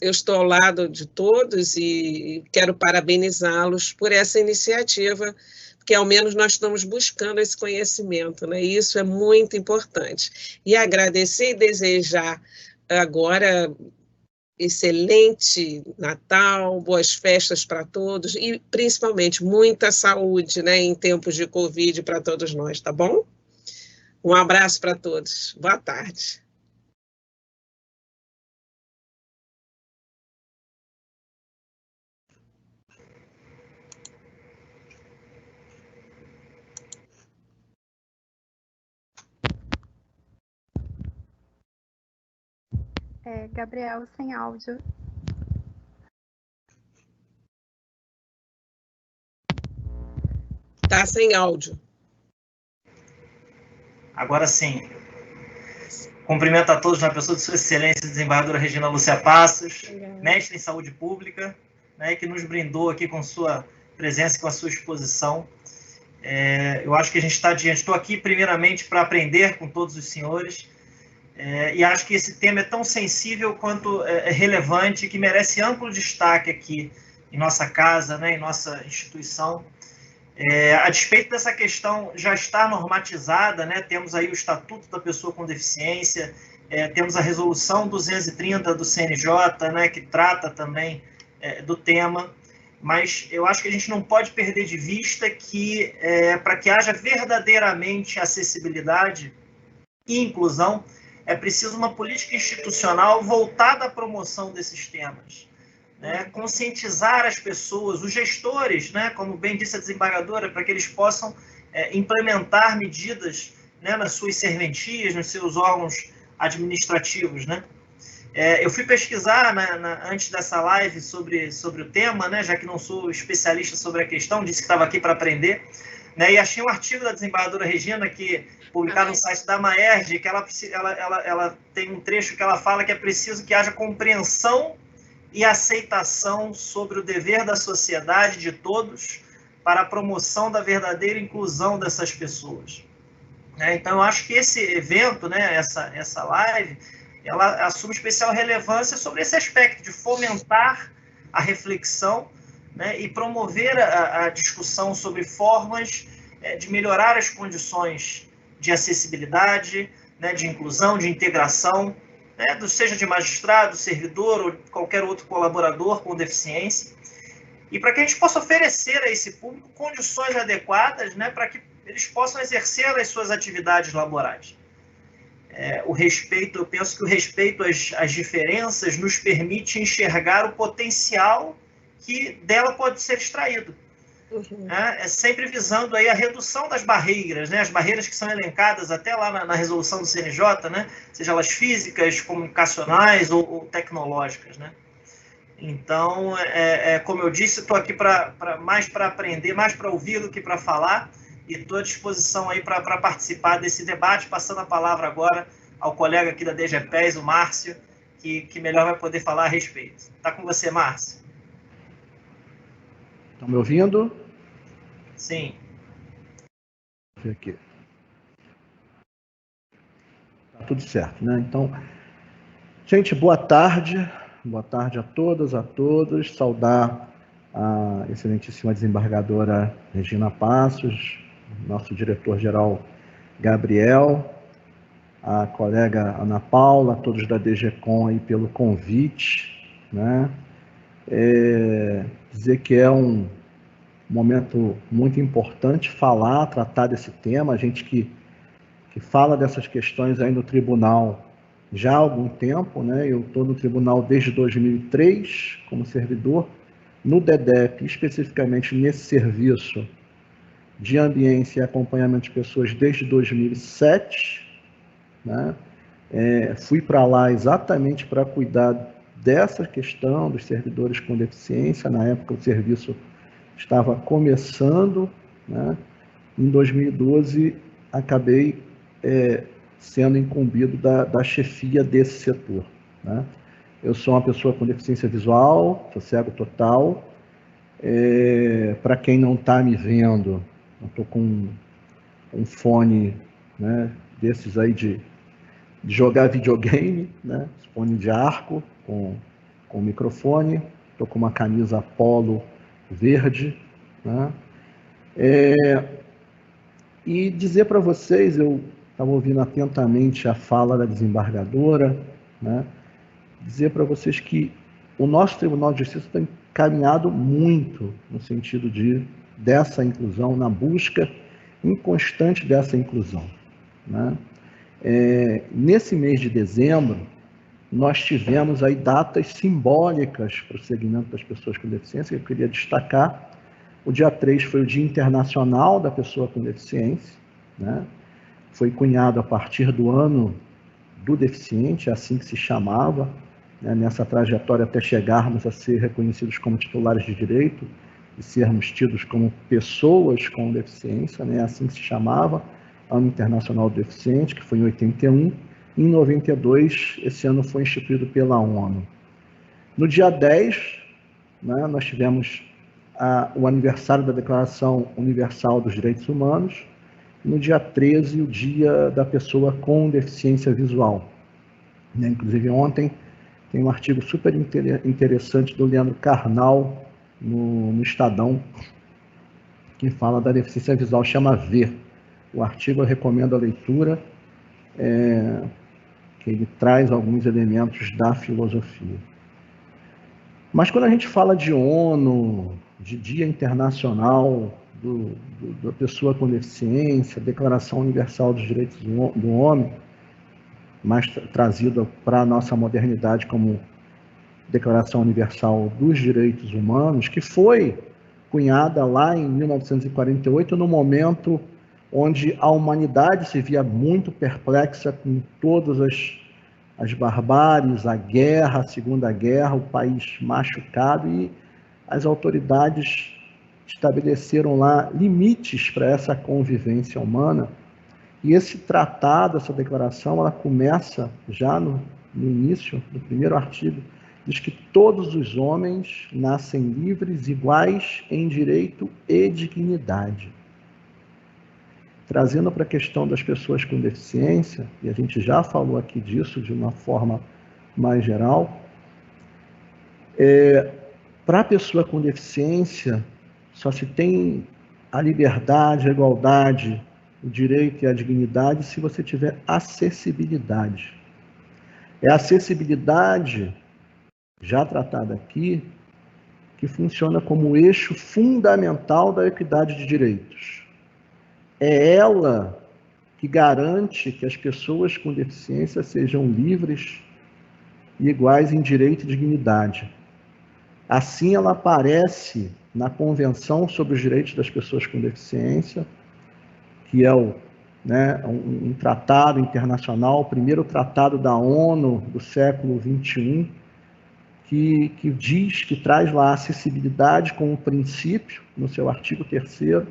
B: eu estou ao lado de todos e quero parabenizá-los por essa iniciativa, porque ao menos nós estamos buscando esse conhecimento, né? E isso é muito importante. E agradecer e desejar agora excelente Natal, boas festas para todos e principalmente muita saúde, né, em tempos de Covid para todos nós, tá bom? Um abraço para todos. Boa tarde.
A: Gabriel, sem áudio.
B: Tá sem áudio.
C: Agora sim. Cumprimento a todos na pessoa de Sua Excelência, desembargadora Regina Lúcia Passos, mestre em saúde pública, né, que nos brindou aqui com sua presença e com a sua exposição. Eu acho que a gente está diante. Estou aqui, primeiramente, para aprender com todos os senhores, e acho que esse tema é tão sensível quanto relevante, que merece amplo destaque aqui em nossa casa, né, em nossa instituição. A despeito dessa questão já estar normatizada, né, temos aí o Estatuto da Pessoa com Deficiência, temos a Resolução 230 do CNJ, né, que trata também do tema, mas eu acho que a gente não pode perder de vista que, para que haja verdadeiramente acessibilidade e inclusão, é preciso uma política institucional voltada à promoção desses temas. Né, conscientizar as pessoas, os gestores, né, como bem disse a desembargadora, para que eles possam implementar medidas, né, nas suas serventias, nos seus órgãos administrativos. Né. Eu fui pesquisar antes dessa live sobre o tema, né, já que não sou especialista sobre a questão, disse que estava aqui para aprender, né, e achei um artigo da desembargadora Regina, que publicado no site da Maerj, que ela tem um trecho que ela fala que é preciso que haja compreensão e aceitação sobre o dever da sociedade de todos para a promoção da verdadeira inclusão dessas pessoas. Então, eu acho que esse evento, né, essa live, ela assume especial relevância sobre esse aspecto de fomentar a reflexão, né, e promover a discussão sobre formas de melhorar as condições de acessibilidade, né, de inclusão, de integração, né, seja de magistrado, servidor ou qualquer outro colaborador com deficiência, e para que a gente possa oferecer a esse público condições adequadas, né, para que eles possam exercer as suas atividades laborais. O respeito, eu penso que o respeito às diferenças nos permite enxergar o potencial que dela pode ser extraído. É sempre visando aí a redução das barreiras, né? As barreiras que são elencadas até lá na resolução do CNJ, né? Seja elas físicas, comunicacionais ou tecnológicas, né? Então, como eu disse, estou aqui mais para aprender, mais para ouvir do que para falar, e estou à disposição aí para participar desse debate, passando a palavra agora ao colega aqui da DGPES, o Márcio, que melhor vai poder falar a respeito. Está com você, Márcio.
D: Estão me ouvindo?
C: Sim.
D: Deixa eu ver aqui. Tá tudo certo, né? Então, gente, boa tarde a todas, a todos. Saudar a excelentíssima desembargadora Regina Passos, nosso diretor-geral Gabriel, a colega Ana Paula, a todos da DGCOM aí pelo convite, né? Dizer que é um momento muito importante tratar desse tema, a gente que fala dessas questões aí no tribunal já há algum tempo, né? Eu estou no tribunal desde 2003 como servidor, no DEDEP, especificamente nesse serviço de ambiência e acompanhamento de pessoas desde 2007, né? Fui para lá exatamente para cuidar dessa questão dos servidores com deficiência. Na época o serviço estava começando, né? Em 2012 acabei sendo incumbido da chefia desse setor, né? Eu sou uma pessoa com deficiência visual, sou cego total. Para quem não está me vendo, eu estou com um fone, né, desses aí de jogar videogame, né, fone de arco com microfone. Estou com uma camisa polo verde, né? E dizer para vocês, eu estava ouvindo atentamente a fala da desembargadora, né? Dizer para vocês que o nosso Tribunal de Justiça tem caminhado muito no sentido dessa inclusão, na busca inconstante dessa inclusão, né? Nesse mês de dezembro, nós tivemos aí datas simbólicas para o segmento das pessoas com deficiência, que eu queria destacar. O dia 3 foi o Dia Internacional da Pessoa com Deficiência, né? Foi cunhado a partir do ano do deficiente, assim que se chamava, né? Nessa trajetória até chegarmos a ser reconhecidos como titulares de direito e sermos tidos como pessoas com deficiência, né? Assim que se chamava, Ano Internacional do Deficiente, que foi em 81. Em 92, esse ano foi instituído pela ONU. No dia 10, né, nós tivemos o aniversário da Declaração Universal dos Direitos Humanos. No dia 13, o Dia da Pessoa com Deficiência Visual. Inclusive, ontem tem um artigo super interessante do Leandro Carnal no Estadão, que fala da deficiência visual, chama Ver. O artigo eu recomendo a leitura, que ele traz alguns elementos da filosofia. Mas quando a gente fala de ONU, de Dia Internacional da Pessoa com Deficiência, Declaração Universal dos Direitos do Homem, mais trazida para a nossa modernidade como Declaração Universal dos Direitos Humanos, que foi cunhada lá em 1948, no momento onde a humanidade se via muito perplexa com todas as barbáries, a guerra, a Segunda Guerra, o país machucado, e as autoridades estabeleceram lá limites para essa convivência humana. E esse tratado, essa declaração, ela começa já no início, no primeiro artigo, diz que todos os homens nascem livres, iguais em direito e dignidade. Trazendo para a questão das pessoas com deficiência, e a gente já falou aqui disso de uma forma mais geral, para a pessoa com deficiência, só se tem a liberdade, a igualdade, o direito e a dignidade se você tiver acessibilidade. É a acessibilidade, já tratada aqui, que funciona como eixo fundamental da equidade de direitos. é ela que garante que as pessoas com deficiência sejam livres e iguais em direito e dignidade. Assim, ela aparece na Convenção sobre os Direitos das Pessoas com Deficiência, que é um tratado internacional, o primeiro tratado da ONU do século XXI, que diz, que traz lá a acessibilidade como princípio, no seu artigo 3º,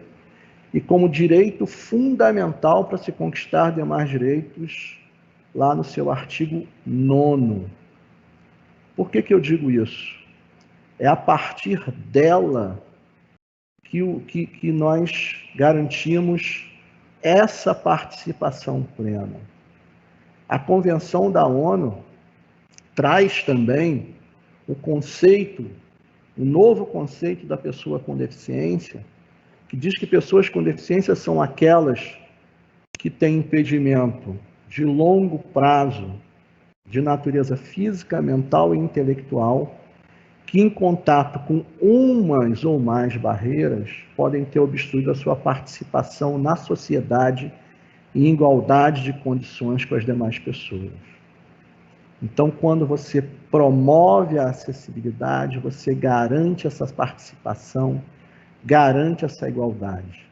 D: e como direito fundamental para se conquistar demais direitos, lá no seu artigo 9º. Por que eu digo isso? É a partir dela que nós garantimos essa participação plena. A Convenção da ONU traz também o novo conceito da pessoa com deficiência, que diz que pessoas com deficiência são aquelas que têm impedimento de longo prazo, de natureza física, mental e intelectual, que em contato com umas ou mais barreiras podem ter obstruído a sua participação na sociedade em igualdade de condições com as demais pessoas. Então, quando você promove a acessibilidade, você garante essa participação, garante essa igualdade.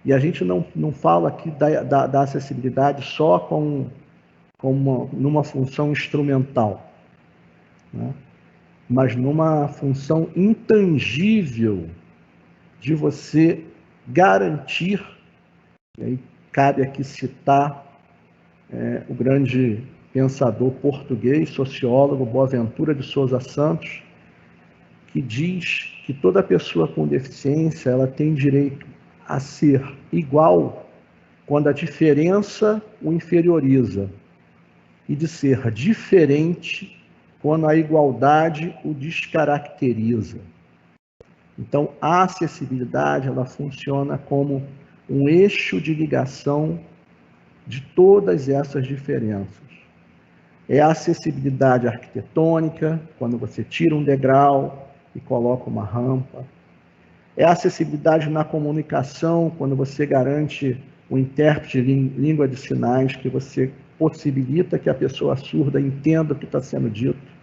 D: E a gente não fala aqui da acessibilidade só como numa função instrumental, né? Mas numa função intangível de você garantir, e aí cabe aqui citar o grande pensador português, sociólogo Boaventura de Sousa Santos, que diz que toda pessoa com deficiência ela tem direito a ser igual quando a diferença o inferioriza, e de ser diferente quando a igualdade o descaracteriza. Então, a acessibilidade ela funciona como um eixo de ligação de todas essas diferenças. É a acessibilidade arquitetônica, quando você tira um degrau e coloca uma rampa. É a acessibilidade na comunicação, quando você garante um intérprete de língua de sinais, que você possibilita que a pessoa surda entenda o que está sendo dito.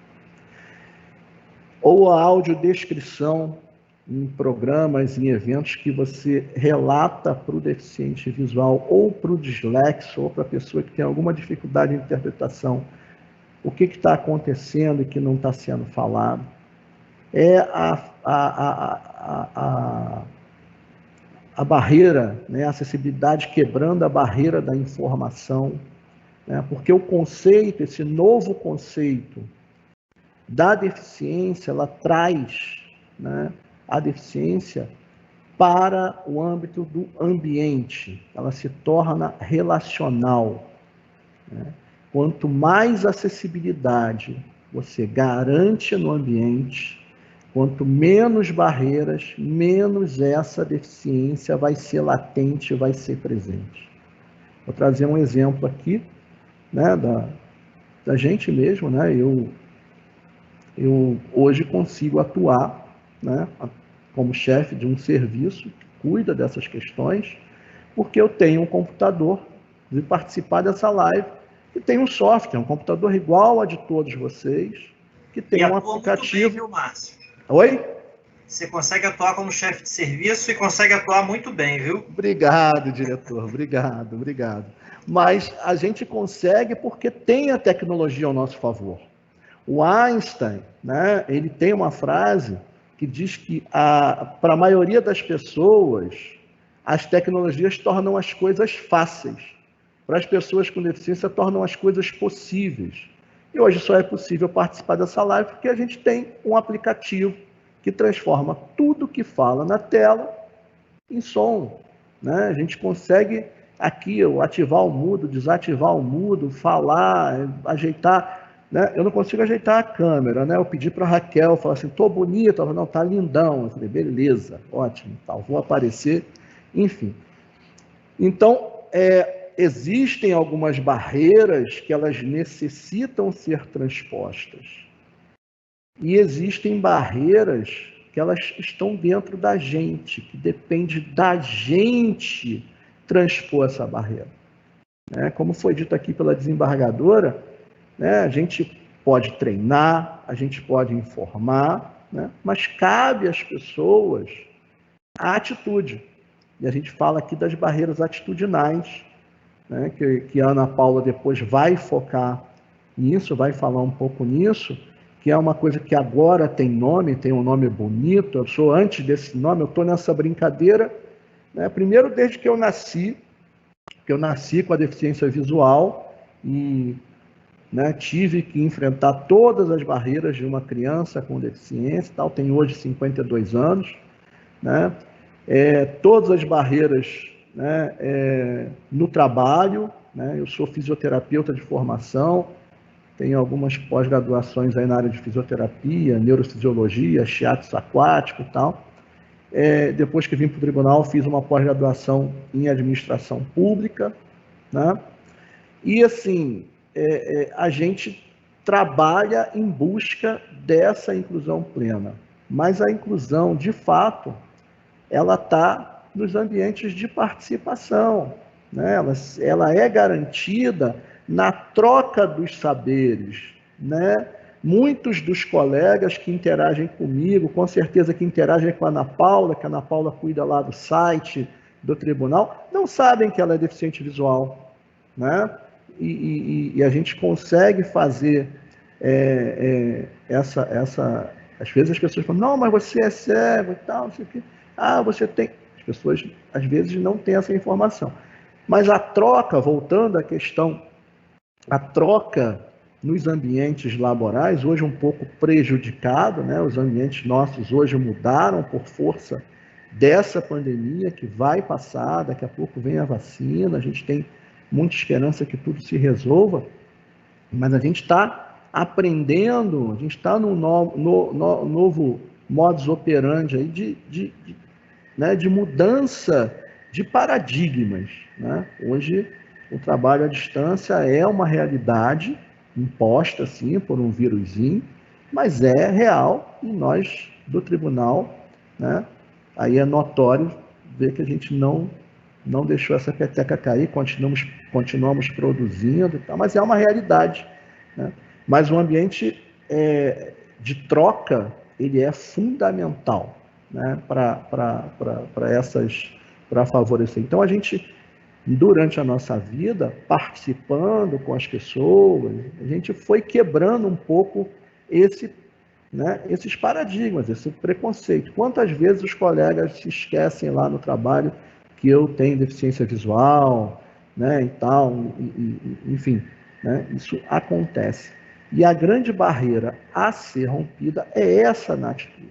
D: Ou a audiodescrição em programas, em eventos, que você relata para o deficiente visual, ou para o dislexo, ou para a pessoa que tem alguma dificuldade de interpretação, o que está acontecendo e que não está sendo falado. É a barreira, né, a acessibilidade quebrando a barreira da informação, né, porque o conceito, esse novo conceito da deficiência, ela traz, né, a deficiência para o âmbito do ambiente, ela se torna relacional, né? Quanto mais acessibilidade você garante no ambiente, quanto menos barreiras, menos essa deficiência vai ser latente, vai ser presente. Vou trazer um exemplo aqui, né, da gente mesmo, né? Eu hoje consigo atuar, né, como chefe de um serviço que cuida dessas questões, porque eu tenho um computador de participar dessa live, e tem um software, um computador igual a de todos vocês, que tem um aplicativo.
C: Muito bem, viu, Márcio?
D: Oi?
C: Você consegue atuar como chefe de serviço e consegue atuar muito bem, viu?
D: Obrigado, diretor. Obrigado. Mas a gente consegue porque tem a tecnologia ao nosso favor. O Einstein, né, ele tem uma frase que diz que para a maioria das pessoas, as tecnologias tornam as coisas fáceis. Para as pessoas com deficiência, tornam as coisas possíveis. E hoje só é possível participar dessa live porque a gente tem um aplicativo que transforma tudo que fala na tela em som, né? A gente consegue aqui ativar o mudo, desativar o mudo, falar, ajeitar, né? Eu não consigo ajeitar a câmera, né? Eu pedi para a Raquel, falar assim, tô bonito, ela falou, não, tá lindão. Eu falei, beleza, ótimo, tal, vou aparecer, enfim. Então, existem algumas barreiras que elas necessitam ser transpostas. E existem barreiras que elas estão dentro da gente, que depende da gente transpor essa barreira. Como foi dito aqui pela desembargadora, a gente pode treinar, a gente pode informar, mas cabe às pessoas a atitude. E a gente fala aqui das barreiras atitudinais, que a Ana Paula depois vai focar nisso, vai falar um pouco nisso, que é uma coisa que agora tem nome, tem um nome bonito. Eu sou antes desse nome, eu estou nessa brincadeira, primeiro desde que eu nasci com a deficiência visual e tive que enfrentar todas as barreiras de uma criança com deficiência, tenho hoje 52 anos, todas as barreiras no trabalho, eu sou fisioterapeuta de formação, tenho algumas pós-graduações aí na área de fisioterapia, neurofisiologia, shiatsu aquático e tal. Depois que vim para o tribunal, fiz uma pós-graduação em administração pública, E assim, a gente trabalha em busca dessa inclusão plena, mas a inclusão, de fato, ela está nos ambientes de participação, ela é garantida na troca dos saberes, Muitos dos colegas que interagem comigo, com certeza que interagem com a Ana Paula, que a Ana Paula cuida lá do site do tribunal, não sabem que ela é deficiente visual, E a gente consegue fazer às vezes as pessoas falam, não, mas você é cego e tal, não sei o quê. Você tem... As pessoas, às vezes, não têm essa informação. Mas a troca, voltando à questão, a troca nos ambientes laborais, hoje um pouco prejudicado, os ambientes nossos hoje mudaram por força dessa pandemia que vai passar, daqui a pouco vem a vacina, a gente tem muita esperança que tudo se resolva, mas a gente está aprendendo, a gente está num novo modus operandi aí de mudança de paradigmas. Hoje, o trabalho à distância é uma realidade imposta, sim, por um vírusinho, mas é real e nós, do tribunal, aí é notório ver que a gente não deixou essa peteca cair, continuamos produzindo, mas é uma realidade. Mas o ambiente de troca, ele é fundamental para favorecer. Então, a gente, durante a nossa vida, participando com as pessoas, a gente foi quebrando um pouco esses paradigmas, esse preconceito. Quantas vezes os colegas se esquecem lá no trabalho que eu tenho deficiência visual, e tal, enfim, isso acontece. E a grande barreira a ser rompida é essa na atitude.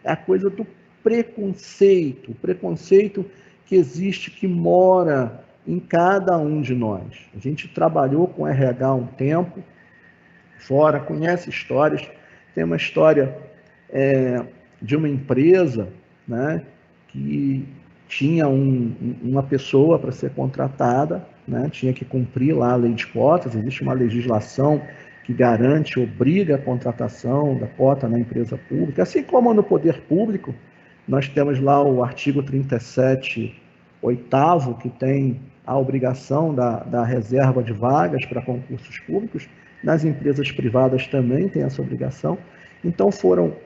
D: É a coisa do preconceito, o preconceito que existe, que mora em cada um de nós. A gente trabalhou com RH um tempo, fora, conhece histórias. Tem uma história de uma empresa, que tinha uma pessoa para ser contratada, tinha que cumprir lá a lei de cotas. Existe uma legislação que garante, obriga a contratação da cota na empresa pública, assim como no poder público. Nós temos lá o artigo 37, 8º, que tem a obrigação da reserva de vagas para concursos públicos. Nas empresas privadas também tem essa obrigação. Então foram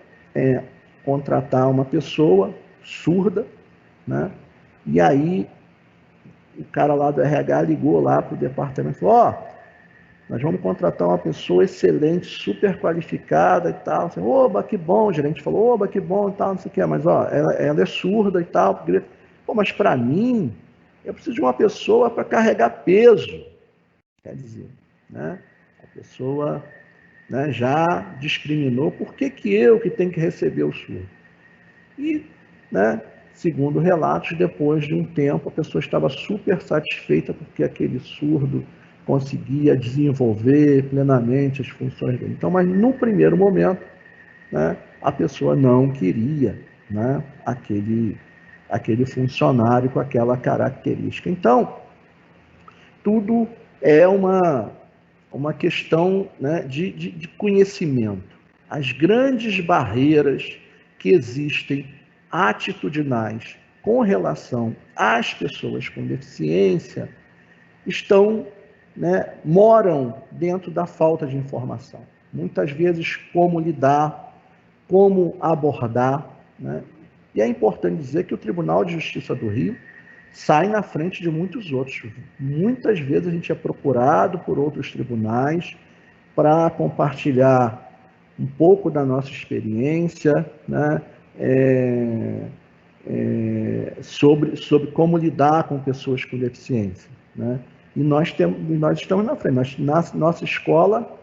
D: contratar uma pessoa surda, e aí o cara lá do RH ligou lá para o departamento e falou, nós vamos contratar uma pessoa excelente, super qualificada e tal. Assim, oba, que bom. O gerente falou, oba, que bom e tal, não sei o que. Mas ela é surda e tal. Mas para mim, eu preciso de uma pessoa para carregar peso. Quer dizer, a pessoa já discriminou. Por que eu que tenho que receber o surdo? E, segundo relatos, depois de um tempo, a pessoa estava super satisfeita porque aquele surdo conseguia desenvolver plenamente as funções dele. Então, mas no primeiro momento, a pessoa não queria aquele funcionário com aquela característica. Então, tudo é uma questão de conhecimento. As grandes barreiras que existem atitudinais com relação às pessoas com deficiência estão, né, moram dentro da falta de informação. Muitas vezes, como lidar, como abordar, né? E é importante dizer que o Tribunal de Justiça do Rio sai na frente de muitos outros. Muitas vezes a gente é procurado por outros tribunais para compartilhar um pouco da nossa experiência, né? Sobre como lidar com pessoas com deficiência, né? E nós estamos na frente. Nossa escola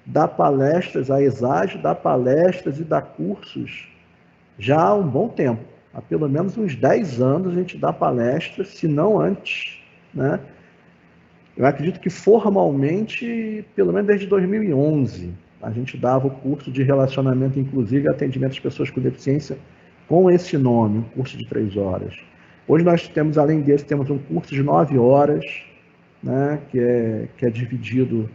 D: dá palestras, a ESAGE dá palestras e dá cursos já há um bom tempo. Há pelo menos uns 10 anos a gente dá palestras, se não antes, né? Eu acredito que formalmente, pelo menos desde 2011, a gente dava o curso de relacionamento inclusivo e atendimento às pessoas com deficiência com esse nome, um curso de 3 horas. Hoje nós temos, além desse, temos um curso de 9 horas, né, que é dividido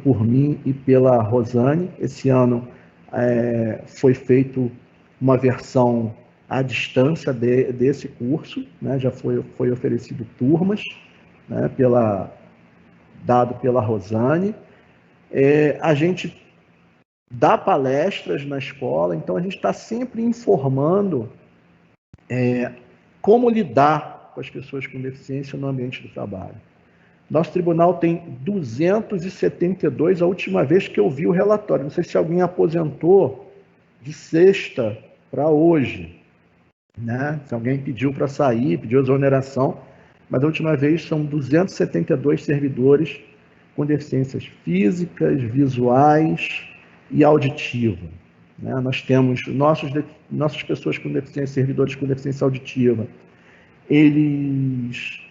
D: por mim e pela Rosane. Esse ano foi feito uma versão à distância desse curso, né, já foi oferecido turmas, né, dado pela Rosane. A gente dá palestras na escola, então a gente está sempre informando como lidar com as pessoas com deficiência no ambiente do trabalho. Nosso tribunal tem 272, a última vez que eu vi o relatório. Não sei se alguém aposentou de sexta para hoje, né? Se alguém pediu para sair, pediu exoneração, mas a última vez são 272 servidores com deficiências físicas, visuais e auditiva, né? Nós temos nossas pessoas com deficiência, servidores com deficiência auditiva, eles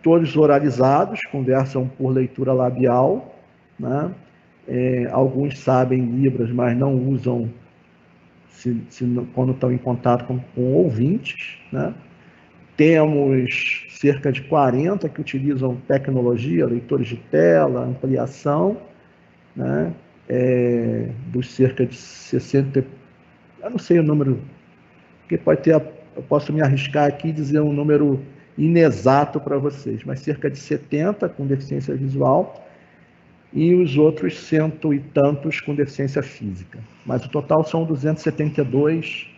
D: todos oralizados, conversam por leitura labial, né? Alguns sabem Libras, mas não usam quando estão em contato com ouvintes, né? Temos cerca de 40 que utilizam tecnologia, leitores de tela, ampliação, né? Dos cerca de 60, eu não sei o número, porque eu posso me arriscar aqui e dizer um número inexato para vocês, mas cerca de 70 com deficiência visual e os outros 100 e tantos com deficiência física. Mas o total são 272,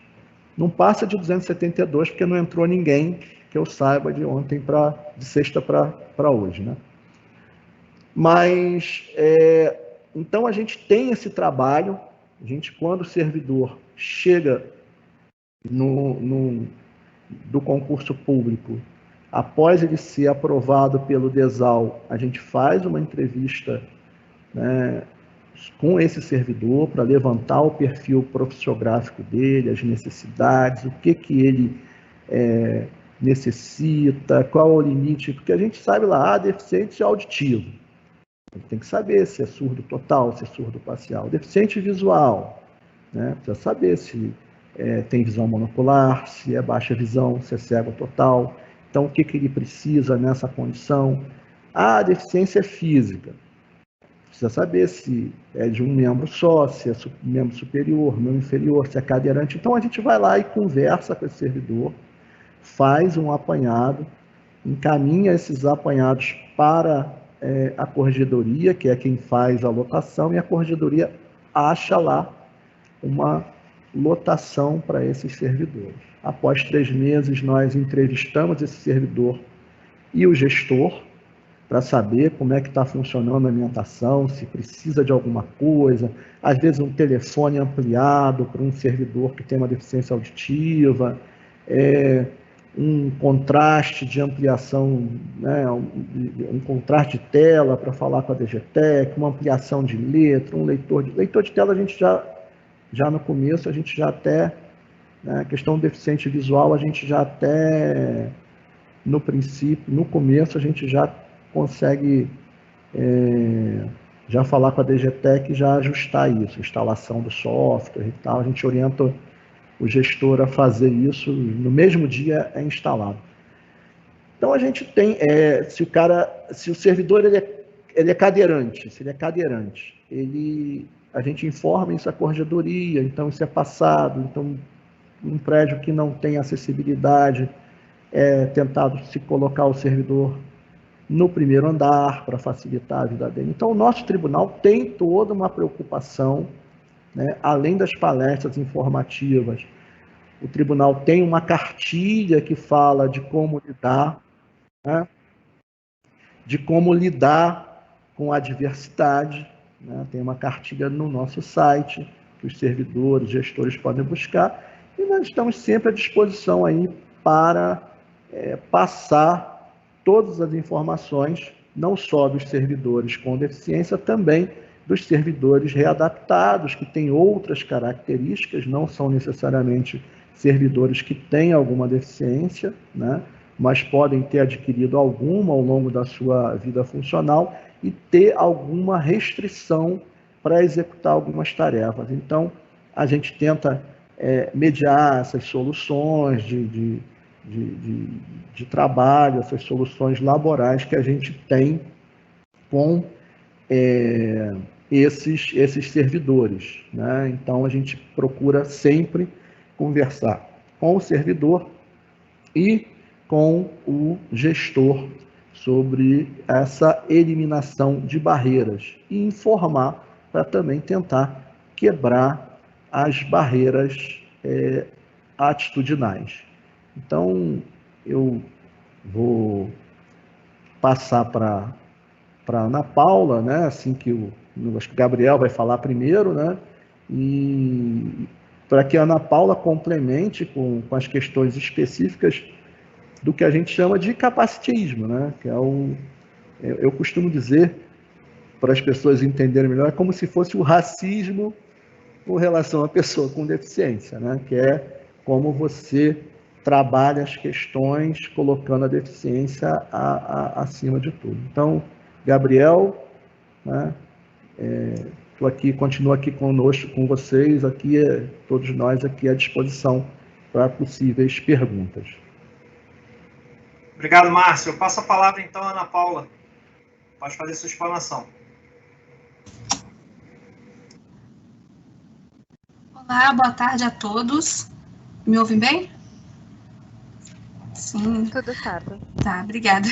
D: não passa de 272 porque não entrou ninguém que eu saiba de sexta para hoje, né? Mas, então a gente tem esse trabalho, quando o servidor chega do concurso público, após ele ser aprovado pelo DESAL, a gente faz uma entrevista, né, com esse servidor para levantar o perfil profissiográfico dele, as necessidades, o que ele necessita, qual é o limite, porque a gente sabe lá, deficiente auditivo. Ele tem que saber se é surdo total, se é surdo parcial. Deficiente visual, né, precisa saber se tem visão monocular, se é baixa visão, se é cego total. Então, o que ele precisa nessa condição? A deficiência física. Precisa saber se é de um membro só, se é membro superior, membro inferior, se é cadeirante. Então, a gente vai lá e conversa com esse servidor, faz um apanhado, encaminha esses apanhados para a corregedoria, que é quem faz a lotação, e a corregedoria acha lá uma lotação para esses servidores. Após 3 meses, nós entrevistamos esse servidor e o gestor para saber como é que está funcionando a alimentação, se precisa de alguma coisa, às vezes um telefone ampliado para um servidor que tem uma deficiência auditiva, um contraste de ampliação, né, um contraste de tela para falar com a DGTEC, uma ampliação de letra, um leitor de tela. A gente já no começo, a gente já até, né, questão do deficiente visual, a gente já até, no princípio, no começo, a gente já consegue já falar com a DGTEC e já ajustar isso, instalação do software e tal. A gente orienta o gestor a fazer isso, no mesmo dia é instalado. Então a gente tem, se o servidor ele é cadeirante, se ele é cadeirante, a gente informa isso à corregedoria, então isso é passado, então um prédio que não tem acessibilidade, é tentado se colocar o servidor no primeiro andar para facilitar a vida dele. Então, o nosso tribunal tem toda uma preocupação, né, além das palestras informativas. O tribunal tem uma cartilha que fala de como lidar, né, com a diversidade, né? Tem uma cartilha no nosso site que os servidores, gestores podem buscar, e nós estamos sempre à disposição aí para passar todas as informações, não só dos servidores com deficiência, também dos servidores readaptados, que têm outras características, não são necessariamente servidores que têm alguma deficiência, né? Mas podem ter adquirido alguma ao longo da sua vida funcional e ter alguma restrição para executar algumas tarefas. Então, a gente tenta mediar essas soluções de trabalho, essas soluções laborais que a gente tem com esses servidores, né? Então, a gente procura sempre conversar com o servidor e com o gestor sobre essa eliminação de barreiras e informar para também tentar quebrar as barreiras atitudinais. Então, eu vou passar para a Ana Paula, né? Assim que acho que o Gabriel vai falar primeiro, né? E para que a Ana Paula complemente com as questões específicas do que a gente chama de capacitismo, né? Que eu costumo dizer, para as pessoas entenderem melhor, é como se fosse o racismo com relação à pessoa com deficiência, né? Que é como você trabalha as questões colocando a deficiência acima de tudo. Então, Gabriel, né? Continuo aqui conosco, com vocês, aqui todos nós aqui à disposição para possíveis perguntas.
C: Obrigado, Márcio. Eu passo a palavra, então, à Ana Paula. Pode fazer sua explanação.
E: Olá, boa tarde a todos. Me ouvem bem? Sim.
A: Tudo certo.
E: Tá, obrigada.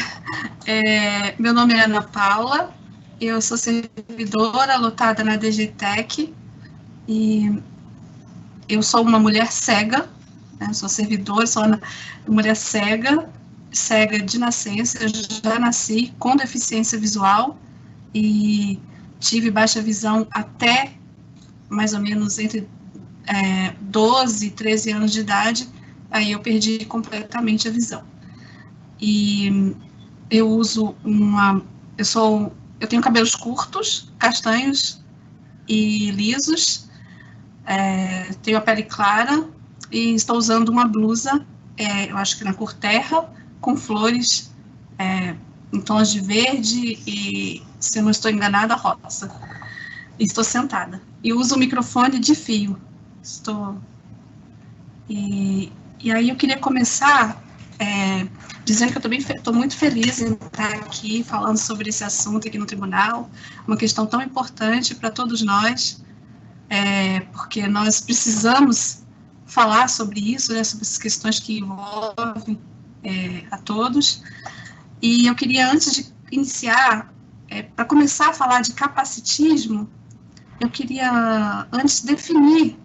E: Meu nome é Ana Paula, eu sou servidora lotada na DGTEC e eu sou uma mulher cega, né? Sou servidora, sou uma mulher cega de nascença. Eu já nasci com deficiência visual e tive baixa visão até mais ou menos entre 12 e 13 anos de idade, aí eu perdi completamente a visão. E eu uso eu tenho cabelos curtos, castanhos e lisos, tenho a pele clara e estou usando uma blusa, eu acho que na cor terra, com flores em tons de verde e, se eu não estou enganada, rosa. E estou sentada. E uso o microfone de fio. E aí eu queria começar dizendo que eu estou muito feliz em estar aqui falando sobre esse assunto aqui no tribunal, uma questão tão importante para todos nós, porque nós precisamos falar sobre isso, né, sobre essas questões que envolvem a todos. E eu queria, antes de iniciar, para começar a falar de capacitismo, eu queria antes definir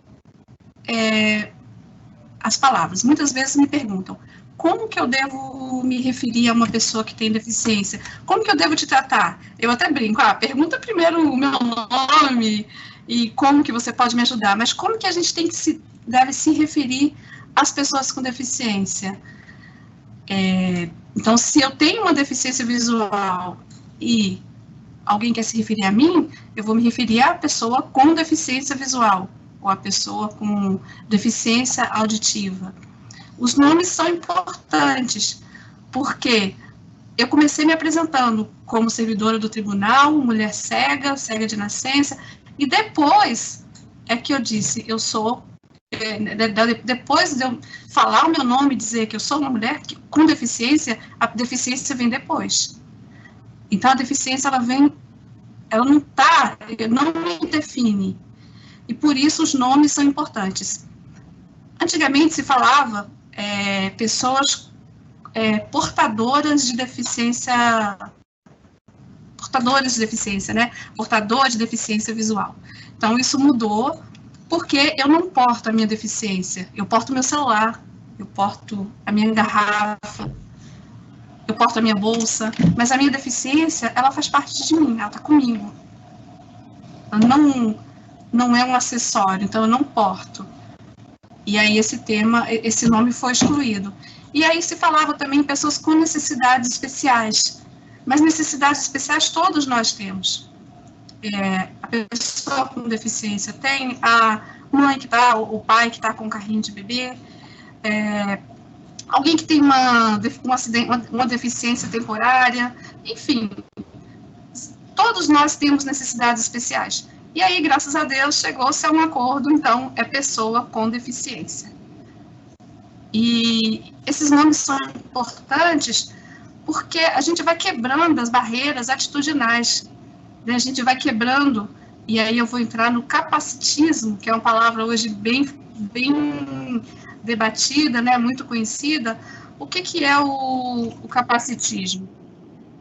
E: as palavras. Muitas vezes me perguntam, como que eu devo me referir a uma pessoa que tem deficiência? Como que eu devo te tratar? Eu até brinco, pergunta primeiro o meu nome e como que você pode me ajudar, mas como que a gente deve se referir às pessoas com deficiência? Então, se eu tenho uma deficiência visual e alguém quer se referir a mim, eu vou me referir à pessoa com deficiência visual ou à pessoa com deficiência auditiva. Os nomes são importantes, porque eu comecei me apresentando como servidora do tribunal, mulher cega de nascença, e depois é que eu disse, eu sou, depois de eu falar o meu nome e dizer que eu sou uma mulher com deficiência, a deficiência vem depois. Então, a deficiência, ela não me define, e por isso os nomes são importantes. Antigamente se falava pessoas portadoras de deficiência, né? Portador de deficiência visual. Então, isso mudou, porque eu não porto a minha deficiência. Eu porto meu celular, eu porto a minha garrafa, eu porto a minha bolsa, mas a minha deficiência, ela faz parte de mim, ela está comigo. Não é um acessório, então eu não porto. E aí esse nome foi excluído. E aí se falava também em pessoas com necessidades especiais. Mas necessidades especiais todos nós temos. A pessoa com deficiência tem, a mãe que está, o pai que está com um carrinho de bebê, alguém que tem uma deficiência temporária, enfim, todos nós temos necessidades especiais. E aí, graças a Deus, chegou-se a um acordo, então, é pessoa com deficiência. E esses nomes são importantes porque a gente vai quebrando as barreiras atitudinais, né? A gente vai quebrando, e aí eu vou entrar no capacitismo, que é uma palavra hoje bem debatida, né? Muito conhecida. O que é o capacitismo?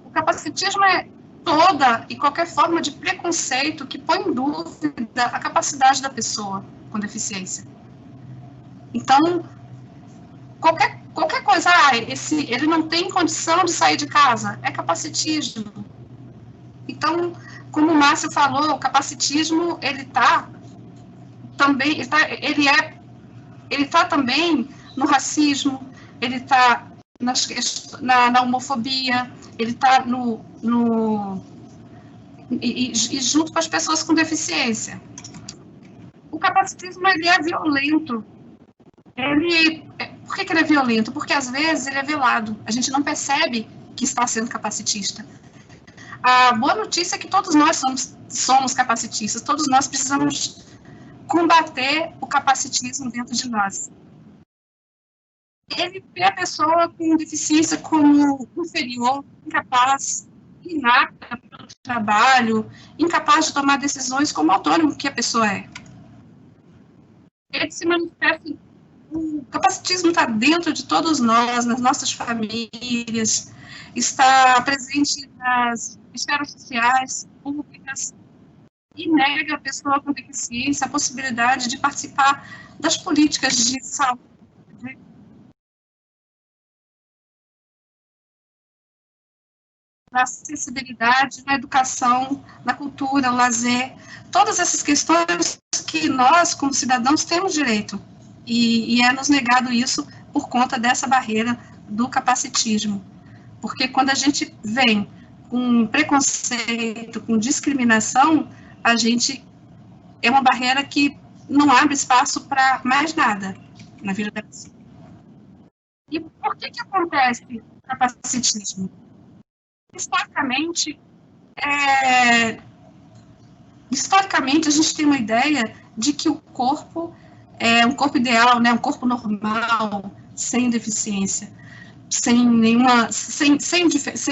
E: O capacitismo é toda e qualquer forma de preconceito que põe em dúvida a capacidade da pessoa com deficiência. Então, qualquer coisa, ele não tem condição de sair de casa, é capacitismo. Então, como o Márcio falou, o capacitismo, ele está também no racismo, ele está na homofobia, ele está e junto com as pessoas com deficiência. O capacitismo, ele é violento. Por que ele é violento? Porque, às vezes, ele é velado. A gente não percebe que está sendo capacitista. A boa notícia é que todos nós somos capacitistas. Todos nós precisamos combater o capacitismo dentro de nós. Ele vê a pessoa com deficiência como inferior, incapaz, inapta para o trabalho, incapaz de tomar decisões como autônomo que a pessoa é. Ele se manifesta. O capacitismo está dentro de todos nós, nas nossas famílias, está presente nas esferas sociais, públicas, e nega a pessoa com deficiência a possibilidade de participar das políticas de saúde, na acessibilidade, na educação, na cultura, no lazer, todas essas questões que nós, como cidadãos, temos direito. E é nos negado isso por conta dessa barreira do capacitismo. Porque quando a gente vem com preconceito, com discriminação, a gente é uma barreira que não abre espaço para mais nada na vida da pessoa. E por que acontece o capacitismo? Historicamente, a gente tem uma ideia de que o corpo é um corpo ideal, né, um corpo normal, sem deficiência, sem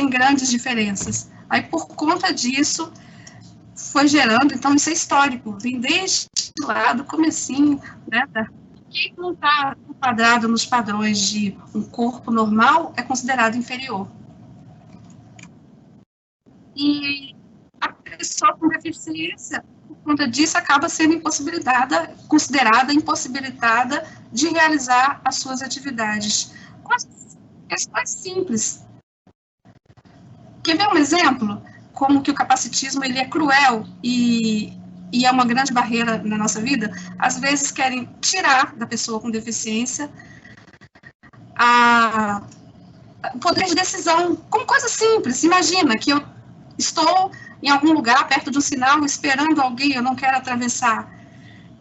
E: grandes diferenças. Aí, por conta disso, foi gerando, então isso é histórico, vem desde lá do comecinho, né, quem não está enquadrado nos padrões de um corpo normal é considerado inferior. E a pessoa com deficiência, por conta disso, acaba sendo considerada impossibilitada de realizar as suas atividades. Questões simples. Quer ver um exemplo? Como que o capacitismo ele é cruel e é uma grande barreira na nossa vida? Às vezes querem tirar da pessoa com deficiência o poder de decisão, como coisa simples. Imagina que eu estou em algum lugar, perto de um sinal, esperando alguém, eu não quero atravessar.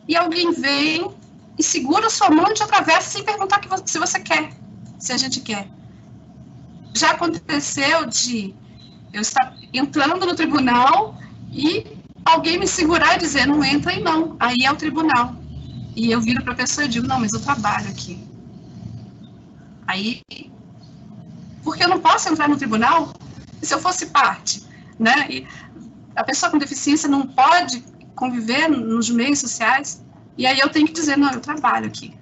E: E alguém vem e segura a sua mão e te atravessa sem perguntar se você quer, se a gente quer. Já aconteceu de eu estar entrando no tribunal e alguém me segurar e dizer, não entra aí não, aí é o tribunal. E eu viro para a pessoa e digo, não, mas eu trabalho aqui. Aí, porque eu não posso entrar no tribunal? E se eu fosse parte? Né? E a pessoa com deficiência não pode conviver nos meios sociais, e aí eu tenho que dizer, não, eu trabalho aqui.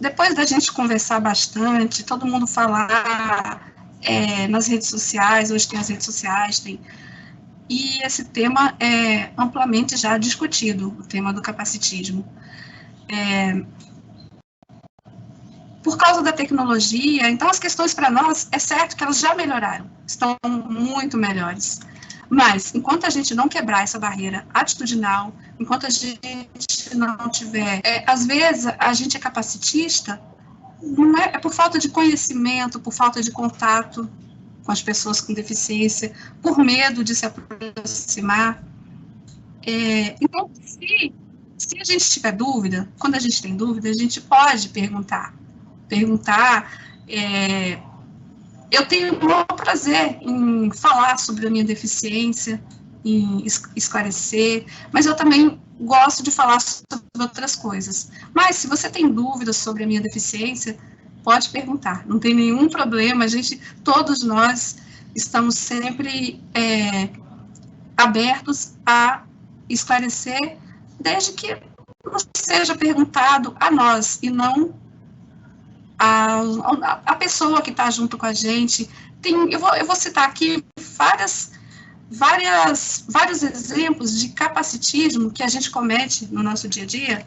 E: Depois da gente conversar bastante, todo mundo falar nas redes sociais, hoje tem as redes sociais, e esse tema é amplamente já discutido, o tema do capacitismo. Por causa da tecnologia, então as questões para nós, é certo que elas já melhoraram, estão muito melhores. Mas, enquanto a gente não quebrar essa barreira atitudinal, enquanto a gente não tiver... às vezes, a gente é capacitista, não é por falta de conhecimento, por falta de contato com as pessoas com deficiência, por medo de se aproximar. Então, se a gente tiver dúvida, quando a gente tem dúvida, a gente pode perguntar. Eu tenho o maior prazer em falar sobre a minha deficiência, em esclarecer, mas eu também gosto de falar sobre outras coisas. Mas, se você tem dúvidas sobre a minha deficiência, pode perguntar, não tem nenhum problema, todos nós estamos sempre abertos a esclarecer, desde que não seja perguntado a nós, e não a pessoa que está junto com a gente. Eu vou citar aqui vários exemplos de capacitismo que a gente comete no nosso dia a dia.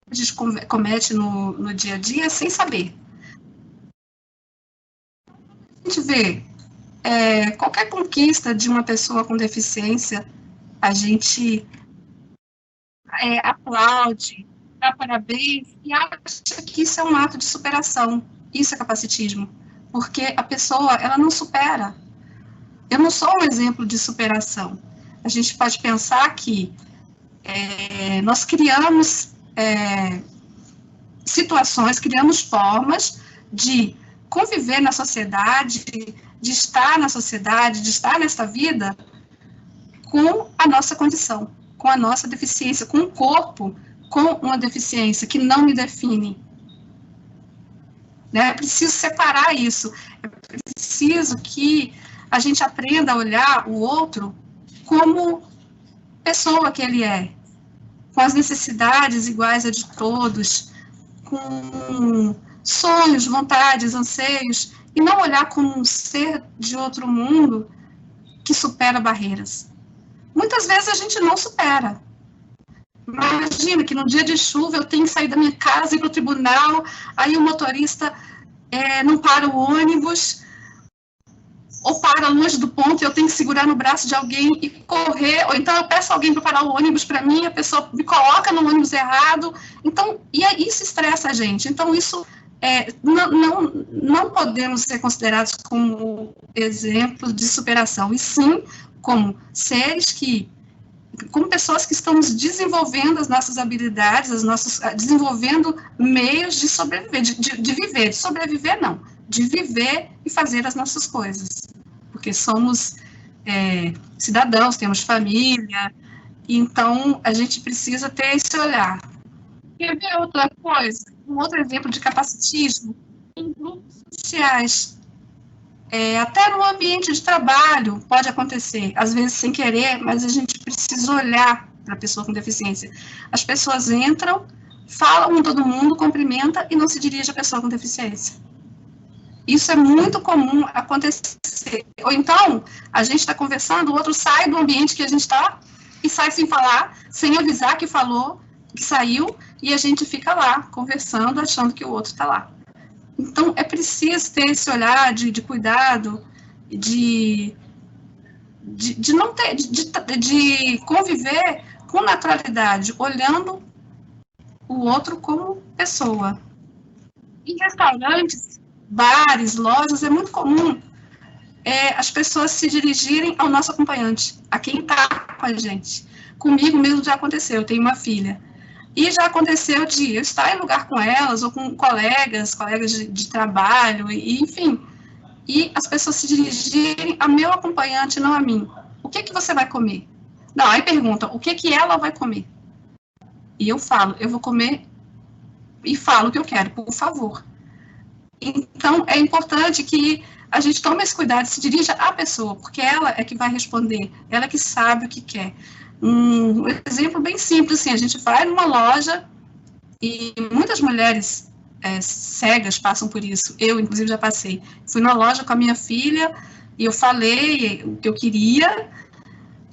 E: A gente comete no dia a dia sem saber. A gente vê qualquer conquista de uma pessoa com deficiência, a gente aplaude, dá parabéns e acha que isso é um ato de superação. Isso é capacitismo, porque a pessoa, ela não supera. Eu não sou um exemplo de superação. A gente pode pensar que nós criamos situações, criamos formas de conviver na sociedade, de estar na sociedade, de estar nesta vida com a nossa condição, com a nossa deficiência, com um corpo com uma deficiência que não me define. É preciso separar isso. É preciso que a gente aprenda a olhar o outro como pessoa que ele é, com as necessidades iguais a de todos, com sonhos, vontades, anseios, e não olhar como um ser de outro mundo que supera barreiras. Muitas vezes a gente não supera. Imagina que no dia de chuva eu tenho que sair da minha casa e ir para o tribunal, aí o motorista não para o ônibus, ou para longe do ponto, eu tenho que segurar no braço de alguém e correr, ou então eu peço alguém para parar o ônibus para mim, a pessoa me coloca no ônibus errado, então, isso estressa a gente. Então, isso não podemos ser considerados como exemplo de superação, e sim como seres como pessoas que estamos desenvolvendo as nossas habilidades, desenvolvendo meios de sobreviver, de viver, de sobreviver não, de viver e fazer as nossas coisas, porque somos cidadãos, temos família, então a gente precisa ter esse olhar. Quer ver outra coisa? Um outro exemplo de capacitismo em grupos sociais. Até no ambiente de trabalho pode acontecer, às vezes sem querer, mas a gente precisa olhar para a pessoa com deficiência. As pessoas entram, falam com todo mundo, cumprimenta e não se dirige à pessoa com deficiência. Isso é muito comum acontecer. Ou então, a gente está conversando, o outro sai do ambiente que a gente está e sai sem falar, sem avisar que falou, que saiu, e a gente fica lá, conversando, achando que o outro está lá. Então, é preciso ter esse olhar de cuidado, de não ter, de conviver com naturalidade, olhando o outro como pessoa. Em restaurantes, bares, lojas, é muito comum as pessoas se dirigirem ao nosso acompanhante, a quem está com a gente. Comigo mesmo já aconteceu, eu tenho uma filha. E já aconteceu de eu estar em lugar com elas, ou com colegas de trabalho, enfim. E as pessoas se dirigirem ao meu acompanhante, não a mim. O que você vai comer? Não, aí perguntam, o que ela vai comer? E eu falo, eu vou comer e falo o que eu quero, por favor. Então, é importante que a gente toma esse cuidado, se dirige à pessoa, porque ela é que vai responder, ela é que sabe o que quer. Um exemplo bem simples, assim, a gente vai numa loja e muitas mulheres cegas passam por isso, eu, inclusive, já passei. Fui numa loja com a minha filha e eu falei o que eu queria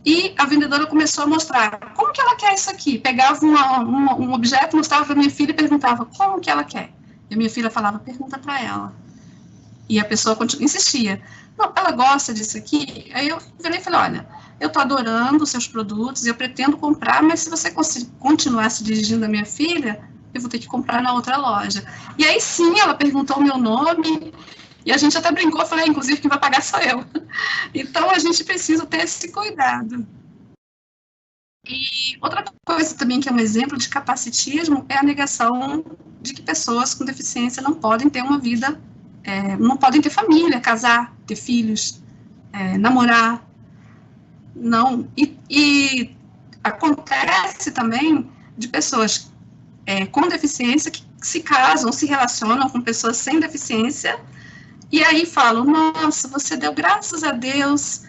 E: e a vendedora começou a mostrar como que ela quer isso aqui. Pegava um objeto, mostrava para minha filha e perguntava como que ela quer. E a minha filha falava, pergunta para ela. E a pessoa insistia, não, ela gosta disso aqui. Aí eu virei e falei, olha, eu estou adorando os seus produtos, eu pretendo comprar, mas se você continuar se dirigindo à minha filha, eu vou ter que comprar na outra loja. E aí sim, ela perguntou o meu nome, e a gente até brincou, eu falei, inclusive, quem vai pagar sou eu. Então, a gente precisa ter esse cuidado. E outra coisa também que é um exemplo de capacitismo é a negação de que pessoas com deficiência não podem ter uma vida, não podem ter família, casar, ter filhos, namorar. Não. E acontece também de pessoas com deficiência que se casam, se relacionam com pessoas sem deficiência, e aí falam, nossa, você deu graças a Deus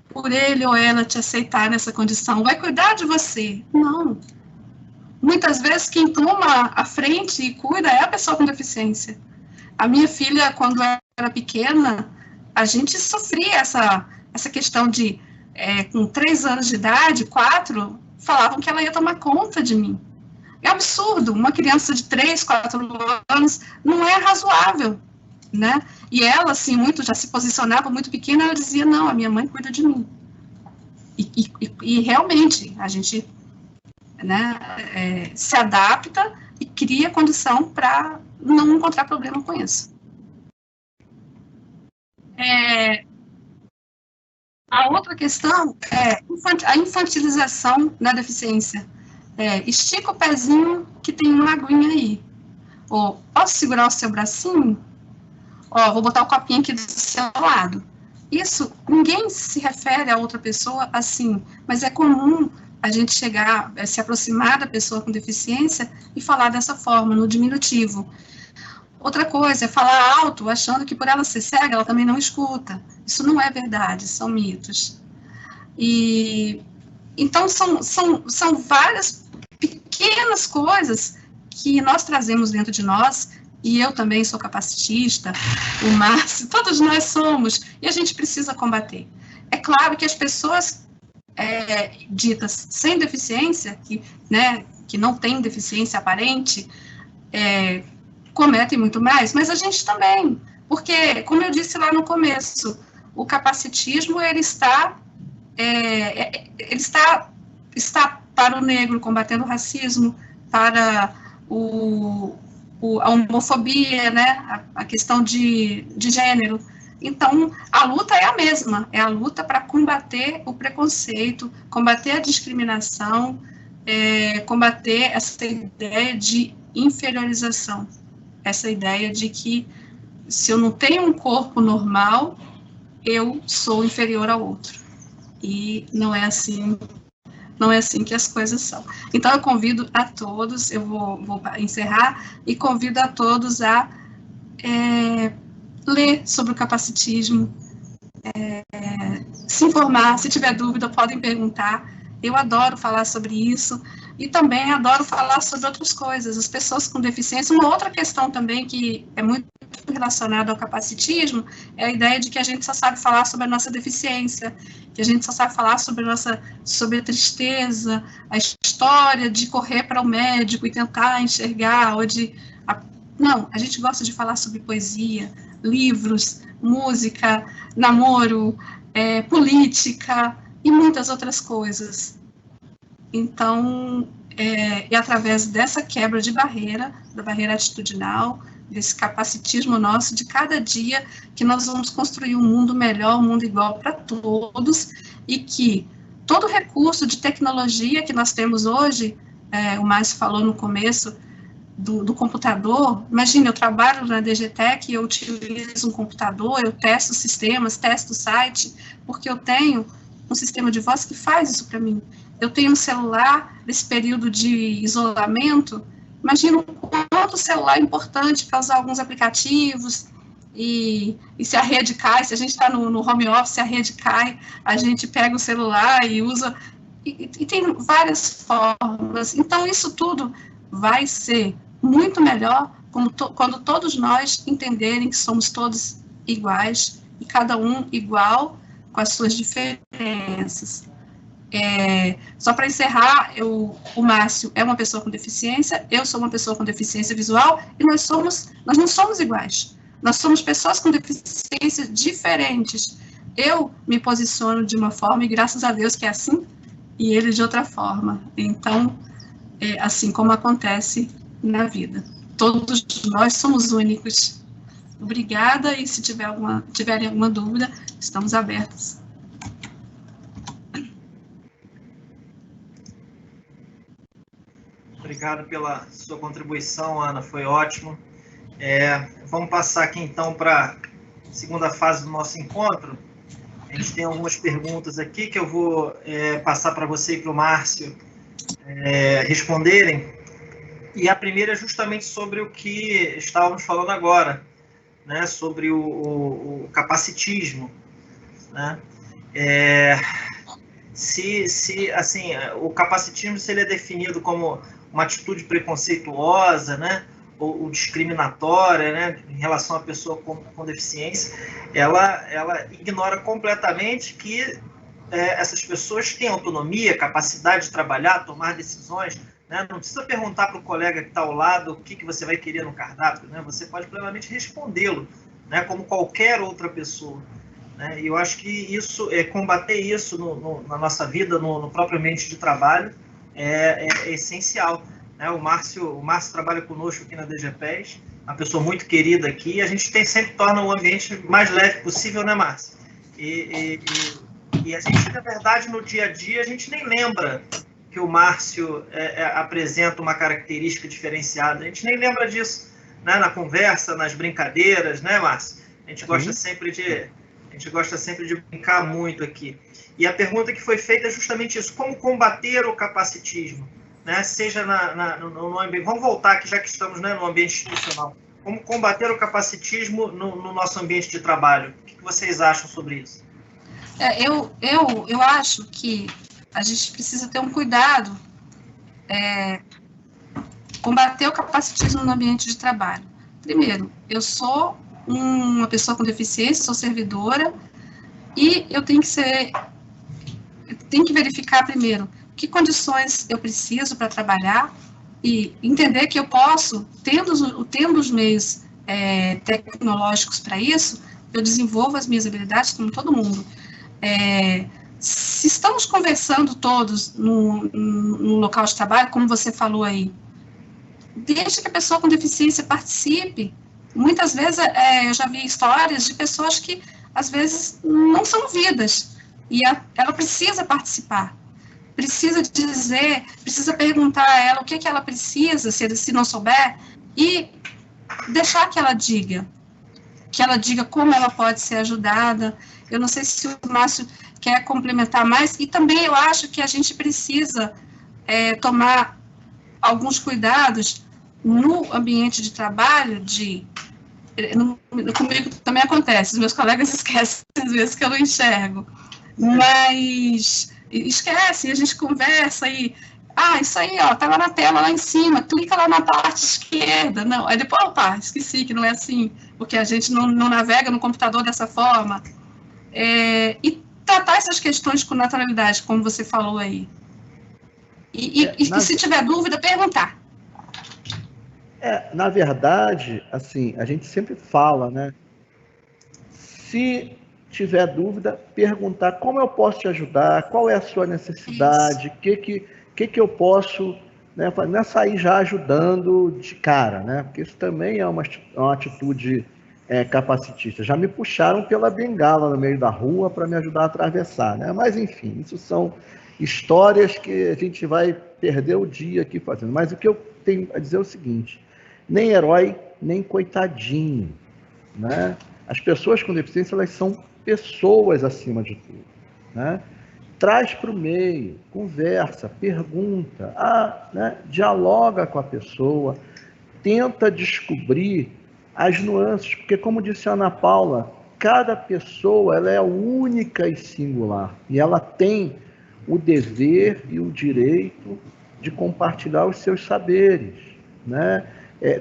E: por ele ou ela te aceitar nessa condição, vai cuidar de você. Não. Muitas vezes quem toma a frente e cuida é a pessoa com deficiência. A minha filha, quando era pequena, a gente sofria essa questão de, com 3 anos de idade, 4, falavam que ela ia tomar conta de mim. É absurdo, uma criança de 3, 4 anos não é razoável, né? E ela, assim, já se posicionava muito pequena, ela dizia, não, a minha mãe cuida de mim. E realmente, a gente, né, se adapta e cria condição para não encontrar problema com isso. A outra questão é a infantilização da deficiência. Estica o pezinho que tem uma aguinha aí. Ou, posso segurar o seu bracinho? Vou botar o copinho aqui do seu lado. Isso, ninguém se refere a outra pessoa assim, mas é comum a gente chegar, se aproximar da pessoa com deficiência e falar dessa forma, no diminutivo. Outra coisa é falar alto, achando que por ela ser cega, ela também não escuta. Isso não é verdade, são mitos. Então, são várias pequenas coisas que nós trazemos dentro de nós, e eu também sou capacitista, o Márcio, todos nós somos, e a gente precisa combater. É claro que as pessoas ditas sem deficiência, que não têm deficiência aparente, cometem muito mais, mas a gente também, porque, como eu disse lá no começo, o capacitismo, ele está para o negro, combatendo o racismo, para a homofobia, né, a questão de gênero. Então, a luta é a mesma, é a luta para combater o preconceito, combater a discriminação, combater essa ideia de inferiorização, essa ideia de que se eu não tenho um corpo normal, eu sou inferior ao outro. E não é assim que as coisas são. Então, eu convido a todos, eu vou encerrar, e convido a todos a ler sobre o capacitismo, se informar, se tiver dúvida, podem perguntar. Eu adoro falar sobre isso, e também adoro falar sobre outras coisas. As pessoas com deficiência, uma outra questão também que é muito relacionada ao capacitismo, é a ideia de que a gente só sabe falar sobre a nossa deficiência, que a gente só sabe falar sobre a tristeza, a história de correr para o médico e tentar enxergar, não, a gente gosta de falar sobre poesia, livros, música, namoro, política e muitas outras coisas. Então, é através dessa quebra de barreira, da barreira atitudinal, desse capacitismo nosso de cada dia, que nós vamos construir um mundo melhor, um mundo igual para todos, e que todo recurso de tecnologia que nós temos hoje, o Márcio falou no começo, do computador, imagina, eu trabalho na DGTEC, eu utilizo um computador, eu testo sistemas, testo site, porque eu tenho um sistema de voz que faz isso para mim. Eu tenho um celular, nesse período de isolamento, imagina o quanto o celular é importante para usar alguns aplicativos, e se a rede cai, se a gente está no home office, se a rede cai, a gente pega o celular e usa, e tem várias formas. Então, isso tudo vai ser muito melhor quando todos nós entenderem que somos todos iguais, e cada um igual, com as suas diferenças. Só para encerrar, o Márcio é uma pessoa com deficiência, eu sou uma pessoa com deficiência visual, e nós não somos iguais. Nós somos pessoas com deficiências diferentes. Eu me posiciono de uma forma, e graças a Deus que é assim, e ele de outra forma. Então, é assim como acontece na vida. Todos nós somos únicos. Obrigada, e se tiverem alguma dúvida, estamos abertos.
C: Obrigado pela sua contribuição, Ana, foi ótimo. Vamos passar aqui, então, para a segunda fase do nosso encontro. A gente tem algumas perguntas aqui que eu vou passar para você e para o Márcio responderem. E a primeira é justamente sobre o que estávamos falando agora, né, sobre o capacitismo, né? Assim, o capacitismo, se ele é definido como uma atitude preconceituosa, né, ou discriminatória, né, em relação à pessoa com deficiência, ela ignora completamente que essas pessoas têm autonomia, capacidade de trabalhar, tomar decisões, né? Não precisa perguntar para o colega que está ao lado o que você vai querer no cardápio, né? Você pode plenamente respondê-lo, né, como qualquer outra pessoa, né? E eu acho que isso, combater isso na nossa vida, no próprio ambiente de trabalho, é essencial, né? O Márcio trabalha conosco aqui na DGPES, uma pessoa muito querida aqui, e a gente sempre torna o ambiente mais leve possível, né, Márcio? E a gente, na verdade, no dia a dia, a gente nem lembra que o Márcio apresenta uma característica diferenciada. A gente nem lembra disso, né, na conversa, nas brincadeiras, né, Márcio? A gente gosta sempre de brincar muito aqui. E a pergunta que foi feita é justamente isso: como combater o capacitismo, né? Seja no ambiente. Vamos voltar aqui, já que estamos, né, no ambiente institucional. Como combater o capacitismo no nosso ambiente de trabalho? O que vocês acham sobre isso?
E: Eu acho que a gente precisa ter um cuidado, combater o capacitismo no ambiente de trabalho. Primeiro, eu sou uma pessoa com deficiência, sou servidora, e eu tenho que verificar primeiro que condições eu preciso para trabalhar, e entender que eu posso, tendo os meios tecnológicos para isso, eu desenvolvo as minhas habilidades como todo mundo. Se estamos conversando todos no local de trabalho, como você falou aí, deixa que a pessoa com deficiência participe. Muitas vezes eu já vi histórias de pessoas que, às vezes, não são ouvidas, e ela precisa participar, precisa dizer, precisa perguntar a ela o que ela precisa, se não souber, e deixar que ela diga como ela pode ser ajudada. Eu não sei se o Márcio quer complementar mais, e também eu acho que a gente precisa tomar alguns cuidados no ambiente de trabalho. Comigo também acontece, os meus colegas esquecem às vezes que eu não enxergo, mas esquece, a gente conversa e isso aí, ó, tá lá na tela, lá em cima, clica lá na parte esquerda. Não, aí depois, opa, esqueci que não é assim, porque a gente não navega no computador dessa forma. E tratar essas questões com naturalidade, como você falou aí. E se tiver dúvida, perguntar.
D: Na verdade, assim, a gente sempre fala, né? Se tiver dúvida, perguntar como eu posso te ajudar, qual é a sua necessidade, o que eu posso, né? Não é sair já ajudando de cara, né? Porque isso também é uma atitude capacitista. Já me puxaram pela bengala no meio da rua para me ajudar a atravessar, né? Mas, enfim, isso são histórias que a gente vai perder o dia aqui fazendo. Mas o que eu tenho a dizer é o seguinte: nem herói, nem coitadinho, né? As pessoas com deficiência, elas são pessoas acima de tudo, né? Traz para o meio, conversa, pergunta, né? Dialoga com a pessoa, tenta descobrir as nuances, porque, como disse a Ana Paula, cada pessoa ela é única e singular, e ela tem o dever e o direito de compartilhar os seus saberes, né,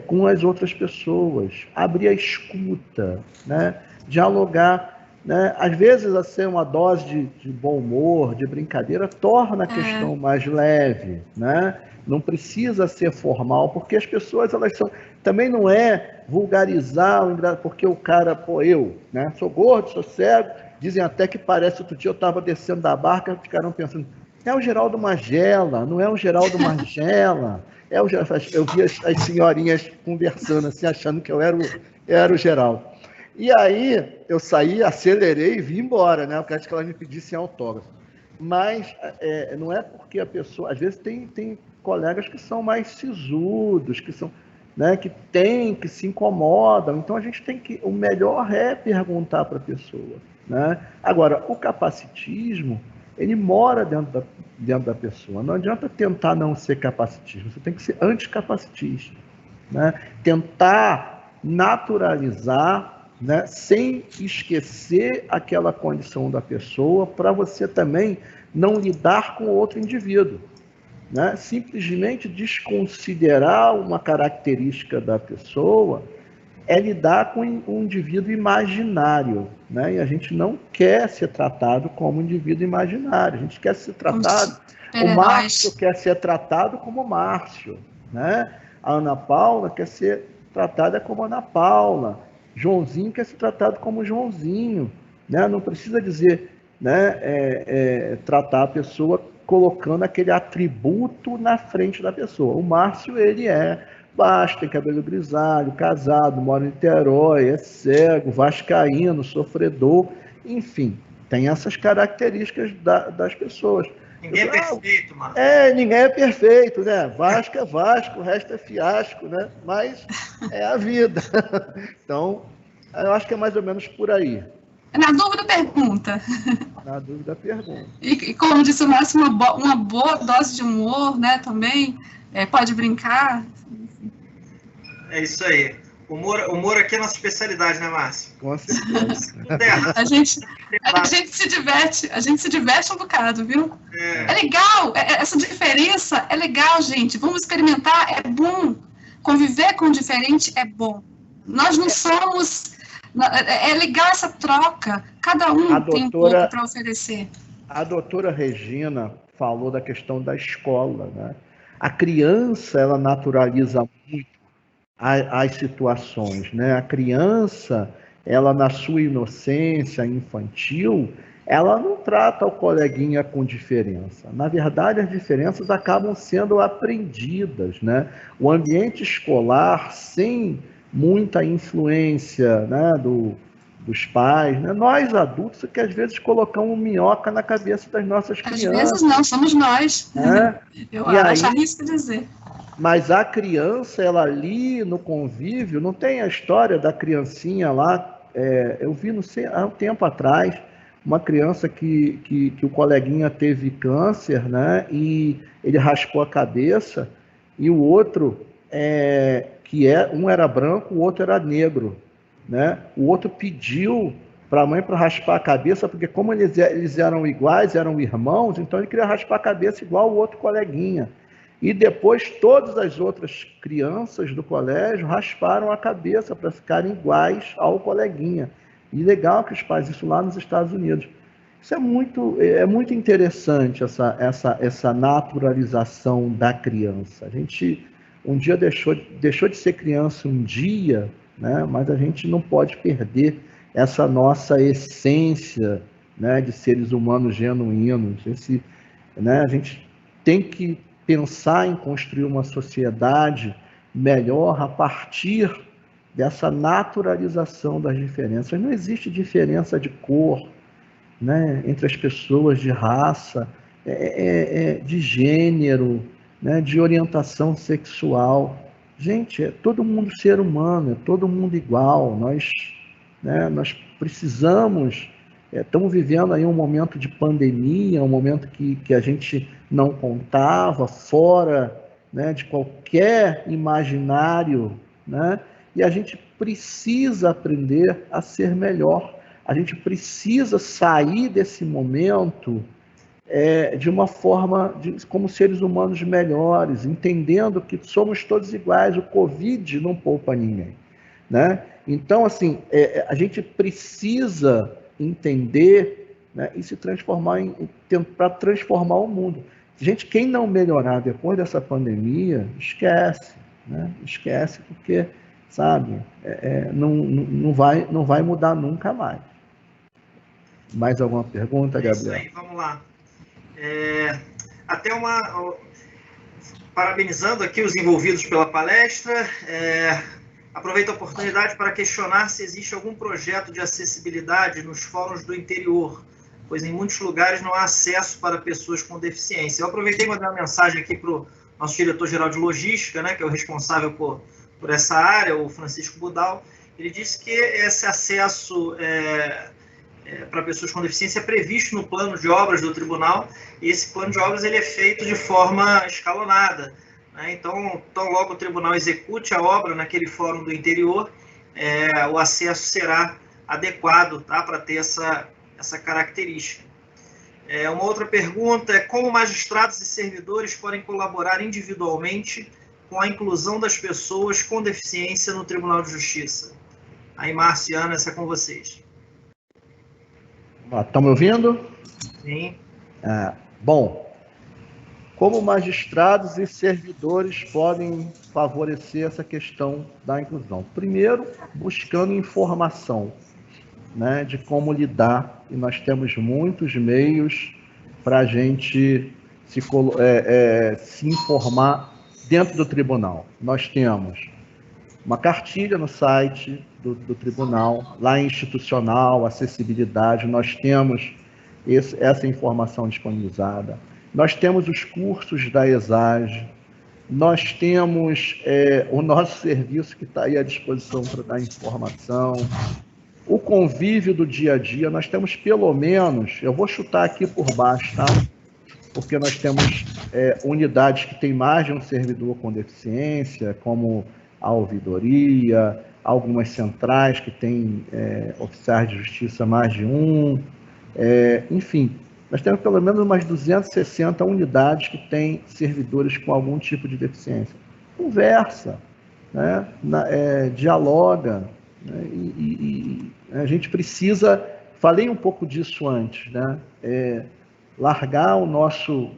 D: com as outras pessoas, abrir a escuta, né, dialogar, né, às vezes assim, uma dose de bom humor, de brincadeira, torna a questão mais leve, né? Não precisa ser formal, porque as pessoas, elas são... Também não é vulgarizar, porque o cara, eu, né? Sou gordo, sou cego, dizem até que parece, outro dia eu estava descendo da barca, ficaram pensando, é o Geraldo Magela, não é o Geraldo Magela, é o Geraldo... Eu vi as senhorinhas conversando assim, achando que eu era o Geraldo. E aí eu saí, acelerei e vim embora, né? Porque acho que elas me pedissem autógrafo. Mas não é porque a pessoa... Às vezes tem colegas que são mais sisudos, que são, né, que se incomodam. Então a gente tem que... O melhor é perguntar para a pessoa, né? Agora, o capacitismo, ele mora dentro da pessoa. Não adianta tentar não ser capacitismo, você tem que ser anticapacitista, né? Tentar naturalizar, né, sem esquecer aquela condição da pessoa, para você também não lidar com outro indivíduo, né? Simplesmente desconsiderar uma característica da pessoa é lidar com um indivíduo imaginário, né? E a gente não quer ser tratado como um indivíduo imaginário, a gente quer ser tratado... O Márcio quer ser tratado como Márcio, né? A Ana Paula quer ser tratada como Ana Paula, Joãozinho quer ser tratado como Joãozinho, né? Não precisa dizer, né, tratar a pessoa colocando aquele atributo na frente da pessoa. O Márcio, ele é baixo, tem cabelo grisalho, casado, mora em Niterói, é cego, vascaíno, sofredor, enfim, tem essas características das pessoas.
C: Ninguém é perfeito, Marcos.
D: Ninguém é perfeito, né? Vasco é Vasco, o resto é fiasco, né? Mas é a vida. Então, eu acho que é mais ou menos por aí.
E: Na dúvida, pergunta.
D: Na dúvida, pergunta.
E: E como disse o Márcio, uma boa dose de humor, né, também. Pode brincar.
C: É isso aí. Humor aqui é nossa especialidade, né, Márcio?
D: Com certeza.
E: A gente se diverte um bocado, viu? É legal, essa diferença é legal, gente. Vamos experimentar, é bom. Conviver com o diferente é bom. Nós não somos... É legal essa troca. Cada um tem um pouco para oferecer.
D: A doutora Regina falou da questão da escola, né? A criança, ela naturaliza muito as situações, né? A criança, ela na sua inocência infantil, ela não trata o coleguinha com diferença. Na verdade, as diferenças acabam sendo aprendidas, né? O ambiente escolar, sem muita influência, né, dos pais, né? Nós adultos que às vezes colocamos minhoca na cabeça das nossas crianças.
E: Às vezes não, somos nós.
D: Né?
E: Eu acho arrisco dizer.
D: Mas a criança, ela ali no convívio, não tem a história da criancinha lá, eu vi, não sei, há um tempo atrás, uma criança que o coleguinha teve câncer, né, e ele raspou a cabeça, e o outro, um era branco, o outro era negro, né? O outro pediu para a mãe para raspar a cabeça, porque como eles eram iguais, eram irmãos, então ele queria raspar a cabeça igual o outro coleguinha. E depois todas as outras crianças do colégio rasparam a cabeça para ficarem iguais ao coleguinha. E legal que os pais, isso lá nos Estados Unidos. Isso é muito interessante, essa naturalização da criança. A gente um dia deixou de ser criança um dia, né? Mas a gente não pode perder essa nossa essência, né, de seres humanos genuínos. Né, a gente tem que pensar em construir uma sociedade melhor a partir dessa naturalização das diferenças. Não existe diferença de cor, né, entre as pessoas, de raça, de gênero, né, de orientação sexual. Gente, é todo mundo ser humano, é todo mundo igual. Nós precisamos... Estamos vivendo aí um momento de pandemia, um momento que a gente não contava, fora, né, de qualquer imaginário, né? E a gente precisa aprender a ser melhor. A gente precisa sair desse momento de uma forma, como seres humanos melhores, entendendo que somos todos iguais. O Covid não poupa ninguém, né? Então, assim, a gente precisa entender, né, e se transformar para transformar o mundo. Gente, quem não melhorar depois dessa pandemia, esquece, né? Esquece porque, sabe, não vai mudar nunca mais. Mais alguma pergunta, Gabriel?
C: Isso aí, vamos lá. Parabenizando aqui os envolvidos pela palestra, aproveito a oportunidade para questionar se existe algum projeto de acessibilidade nos fóruns do interior, pois em muitos lugares não há acesso para pessoas com deficiência. Eu aproveitei e mandei uma mensagem aqui para o nosso diretor-geral de logística, né, que é o responsável por essa área, o Francisco Budal. Ele disse que esse acesso para pessoas com deficiência é previsto no plano de obras do tribunal, e esse plano de obras ele é feito de forma escalonada, né? Então, tão logo o tribunal execute a obra naquele fórum do interior, o acesso será adequado, tá, para ter essa característica. Uma outra pergunta é como magistrados e servidores podem colaborar individualmente com a inclusão das pessoas com deficiência no Tribunal de Justiça. Aí, Márcio e Ana, essa é com vocês.
D: Estão me ouvindo?
C: Sim.
D: Bom, como magistrados e servidores podem favorecer essa questão da inclusão? Primeiro, buscando informação, né, de como lidar, e nós temos muitos meios para a gente se informar dentro do tribunal. Nós temos uma cartilha no site do tribunal, lá institucional, acessibilidade, nós temos essa informação disponibilizada. Nós temos os cursos da ESAGE, nós temos o nosso serviço que está aí à disposição para dar informação, o convívio do dia a dia. Nós temos pelo menos, eu vou chutar aqui por baixo, tá? Porque nós temos unidades que têm mais de um servidor com deficiência, como a ouvidoria, algumas centrais que têm oficiais de justiça mais de um, enfim, nós temos pelo menos umas 260 unidades que têm servidores com algum tipo de deficiência. Conversa, né? Dialoga, né? E a gente precisa, falei um pouco disso antes, né? Largar o nosso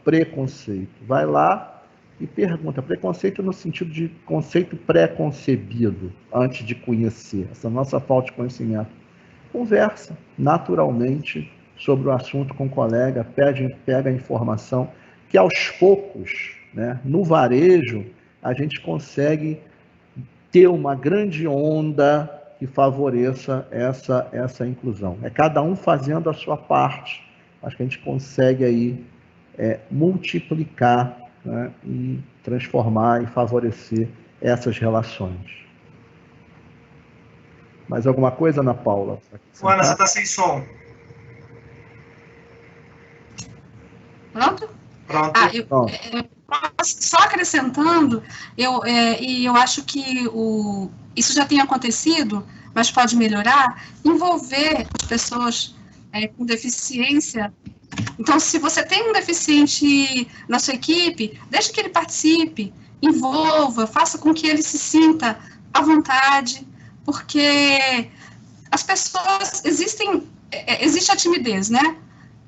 D: preconceito. Vai lá e pergunta. Preconceito no sentido de conceito pré-concebido, antes de conhecer, essa nossa falta de conhecimento. Conversa naturalmente sobre o assunto com o colega, pega a informação, que aos poucos, né, no varejo, a gente consegue ter uma grande onda que favoreça essa inclusão. É cada um fazendo a sua parte. Acho que a gente consegue aí multiplicar, né, e transformar e favorecer essas relações. Mais alguma coisa, Ana Paula?
C: Ana, você está sem som.
E: Pronto?
C: Pronto.
E: Só acrescentando, eu acho que isso já tem acontecido, mas pode melhorar, envolver as pessoas com deficiência. Então, se você tem um deficiente na sua equipe, deixe que ele participe, envolva, faça com que ele se sinta à vontade, porque as pessoas, existe a timidez, né?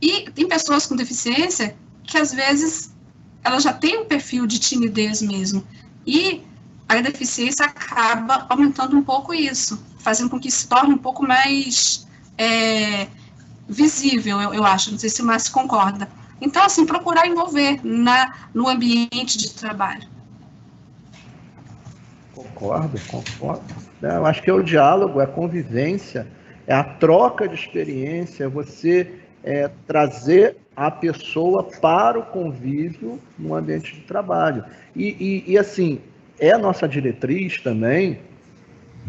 E: E tem pessoas com deficiência que, às vezes, elas já têm um perfil de timidez mesmo, e a deficiência acaba aumentando um pouco isso, fazendo com que se torne um pouco mais visível, eu acho, não sei se o Márcio concorda. Então, assim, procurar envolver no ambiente de trabalho.
D: Concordo. Eu acho que é o diálogo, é a convivência, é a troca de experiência, você trazer a pessoa para o convívio no ambiente de trabalho. E assim, a nossa diretriz também,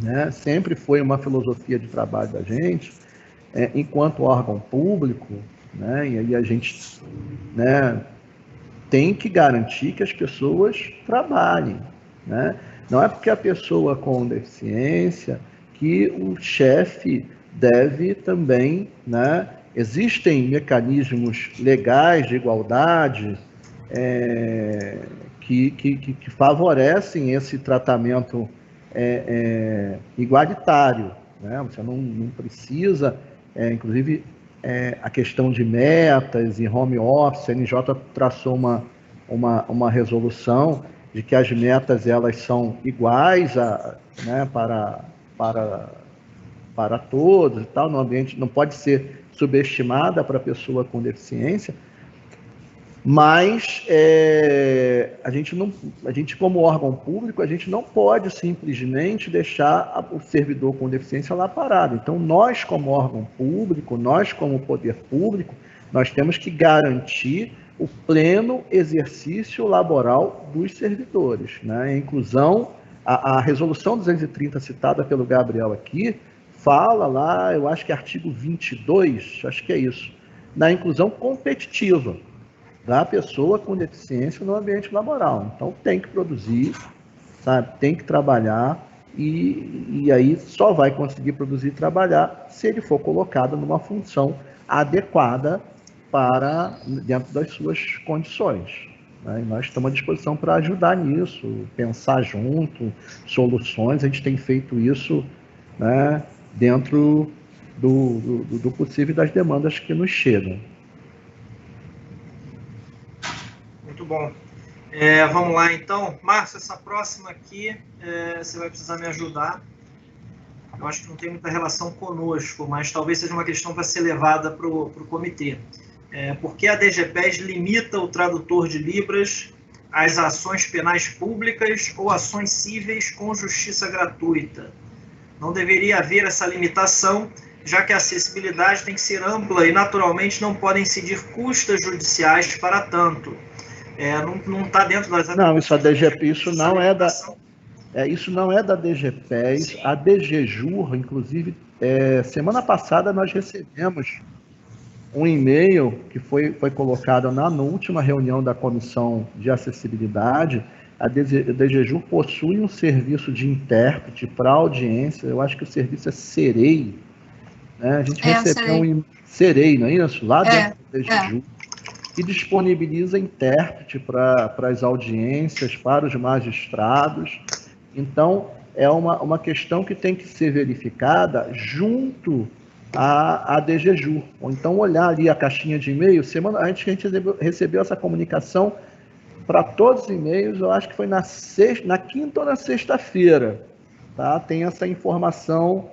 D: né, sempre foi uma filosofia de trabalho da gente, enquanto órgão público, né, e aí a gente, né, tem que garantir que as pessoas trabalhem, né? Não é porque a pessoa com deficiência que o chefe deve também, né? Existem mecanismos legais de igualdade que favorecem esse tratamento igualitário, né? Você não precisa, inclusive, a questão de metas e home office, a NJ traçou uma resolução de que as metas elas são iguais né, para todos e tal, no ambiente não pode ser subestimada para a pessoa com deficiência, mas a gente como órgão público, a gente não pode simplesmente deixar o servidor com deficiência lá parado. Então, nós como órgão público, nós como poder público, nós temos que garantir o pleno exercício laboral dos servidores, né? A inclusão, a resolução 230 citada pelo Gabriel aqui, fala lá, eu acho que é artigo 22, acho que é isso, na inclusão competitiva da pessoa com deficiência no ambiente laboral. Então, tem que produzir, sabe? Tem que trabalhar e aí só vai conseguir produzir e trabalhar se ele for colocado numa função adequada para dentro das suas condições. Né? E nós estamos à disposição para ajudar nisso, pensar junto, soluções. A gente tem feito isso, né, dentro do possível e das demandas que nos chegam.
C: Muito bom. Vamos lá, então. Márcio, essa próxima aqui, você vai precisar me ajudar. Eu acho que não tem muita relação conosco, mas talvez seja uma questão para ser levada para o comitê. Por que a DGPES limita o tradutor de Libras às ações penais públicas ou ações cíveis com justiça gratuita? Não deveria haver essa limitação, já que a acessibilidade tem que ser ampla e, naturalmente, não podem incidir custas judiciais para tanto. Não está dentro das...
D: Não, isso não é da... isso não é da DGPES. Sim. A DGJUR, inclusive, semana passada nós recebemos um e-mail que foi colocado na última reunião da Comissão de Acessibilidade. A DGJUR possui um serviço de intérprete para audiência, eu acho que o serviço é SEREI. Né? A gente recebeu um e-mail, SEREI, não é isso? Lá dentro da DGJUR, que disponibiliza intérprete para as audiências, para os magistrados. Então, é uma questão que tem que ser verificada junto à DGJUR. Ou então, olhar ali a caixinha de e-mail. A gente recebeu essa comunicação para todos os e-mails, eu acho que foi na quinta ou na sexta-feira. Tá? Tem essa informação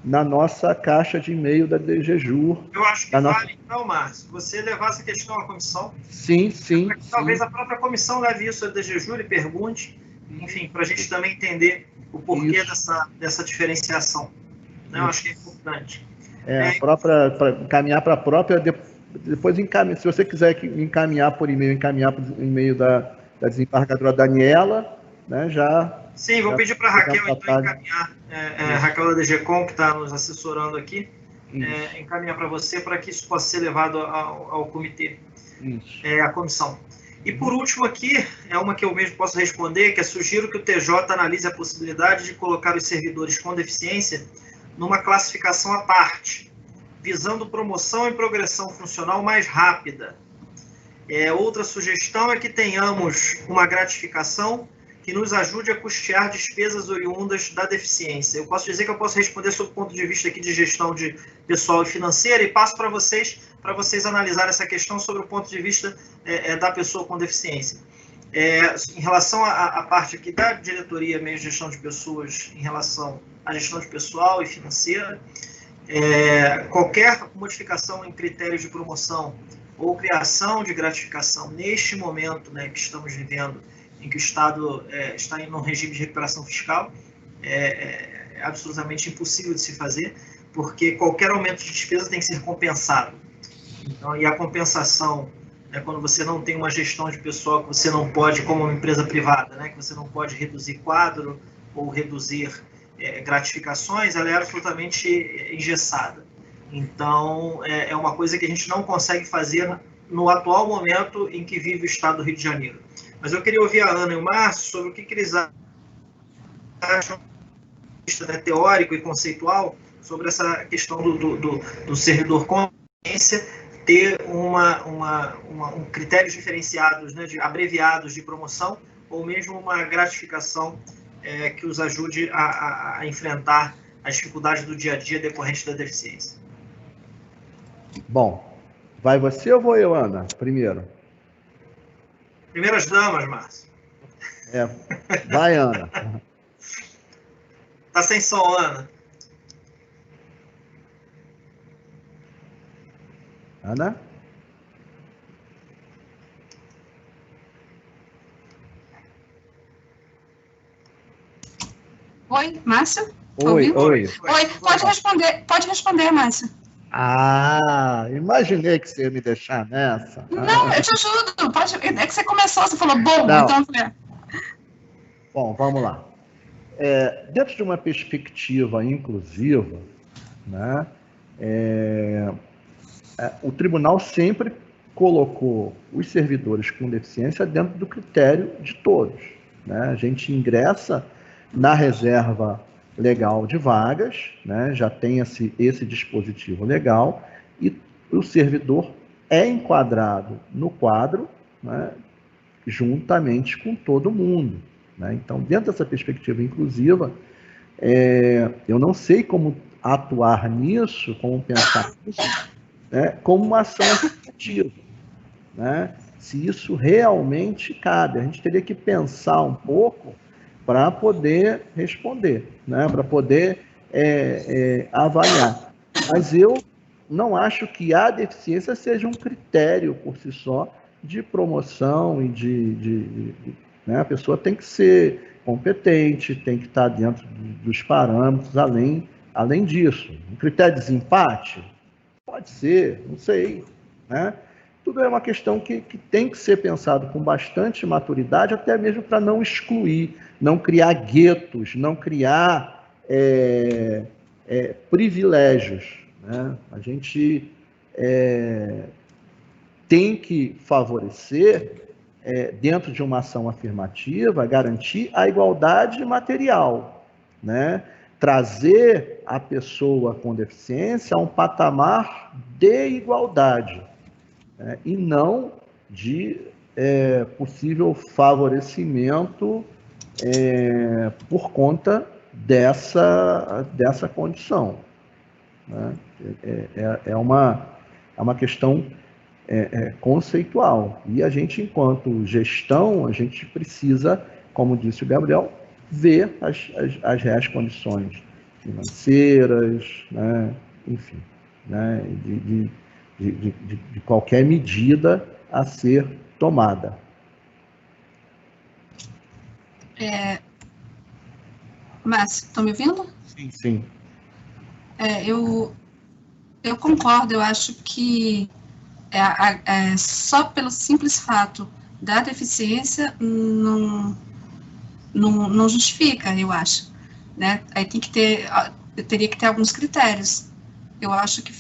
D: na nossa caixa de e-mail da DGJUR.
C: Eu acho que vale, então, Márcio, você levar essa questão à comissão.
D: Sim.
C: Talvez a própria comissão leve isso à DGJUR e pergunte, enfim, para a gente também entender o porquê dessa diferenciação. Eu acho que é importante.
D: Para encaminhar para a própria... Depois, se você quiser encaminhar por e-mail, e-mail da desembargadora Daniela, né, já...
C: Sim, vou pedir para a Raquel, então, encaminhar, Raquel da DGCOM, que está nos assessorando aqui, encaminhar para você, para que isso possa ser levado ao comitê, à comissão. E, por último, aqui, é uma que eu mesmo posso responder, que é: sugiro que o TJ analise a possibilidade de colocar os servidores com deficiência numa classificação à parte, visando promoção e progressão funcional mais rápida. Outra sugestão é que tenhamos uma gratificação que nos ajude a custear despesas oriundas da deficiência. Eu posso dizer que eu posso responder sob o ponto de vista aqui de gestão de pessoal e financeira, e passo para vocês analisarem essa questão sobre o ponto de vista da pessoa com deficiência. Em relação à parte aqui da diretoria meio gestão de pessoas, em relação à gestão de pessoal e financeira, qualquer modificação em critérios de promoção ou criação de gratificação neste momento, né, que estamos vivendo, em que o Estado está em um regime de recuperação fiscal, é absolutamente impossível de se fazer, porque qualquer aumento de despesa tem que ser compensado. Então, e a compensação, quando você não tem uma gestão de pessoal, que você não pode, como uma empresa privada, né, que você não pode reduzir quadro ou reduzir gratificações, ela é absolutamente engessada. Então, é uma coisa que a gente não consegue fazer no atual momento em que vive o Estado do Rio de Janeiro. Mas eu queria ouvir a Ana e o Márcio sobre o que eles acham acha, né, teórico e conceitual, sobre essa questão do servidor com consciência ter critérios diferenciados, né, abreviados de promoção, ou mesmo uma gratificação que os ajude a enfrentar as dificuldades do dia a dia decorrentes da deficiência.
D: Bom, vai você ou vou eu, Ana? Primeiro.
C: Primeiras damas, Márcio.
D: Vai, Ana.
C: Tá sem som, Ana.
D: Ana?
E: Oi, Márcio?
D: Oi.
E: Oi, pode responder, Márcio.
D: Imaginei que você ia me deixar nessa.
E: Não, eu te ajudo. É que você começou, você falou, bom,
D: Não.
E: então eu falei.
D: Bom, vamos lá. Dentro de uma perspectiva inclusiva, né, o tribunal sempre colocou os servidores com deficiência dentro do critério de todos, né? A gente ingressa na reserva legal de vagas, né, já tem esse dispositivo legal, e o servidor é enquadrado no quadro, né, juntamente com todo mundo, né? Então, dentro dessa perspectiva inclusiva, eu não sei como atuar nisso, como pensar nisso, né, como uma ação afirmativa, né? Se isso realmente cabe. A gente teria que pensar um pouco para poder responder, né? Para poder avaliar. Mas eu não acho que a deficiência seja um critério por si só de promoção e né? A pessoa tem que ser competente, tem que estar dentro dos parâmetros, além disso. Um critério de desempate? Pode ser, não sei, né? Tudo é uma questão que tem que ser pensado com bastante maturidade, até mesmo para não excluir, não criar guetos, não criar privilégios, né? A gente tem que favorecer, dentro de uma ação afirmativa, garantir a igualdade material, né? Trazer a pessoa com deficiência a um patamar de igualdade, né? E não de possível favorecimento por conta dessa condição, né? É uma questão conceitual. E a gente, enquanto gestão, a gente precisa, como disse o Gabriel, ver as reais condições financeiras, né? Enfim, né? De qualquer medida a ser tomada.
E: Márcio, estão me ouvindo?
D: Sim.
E: Eu concordo, eu acho que só pelo simples fato da deficiência não justifica, eu acho, né? Aí teria que ter alguns critérios. Eu acho que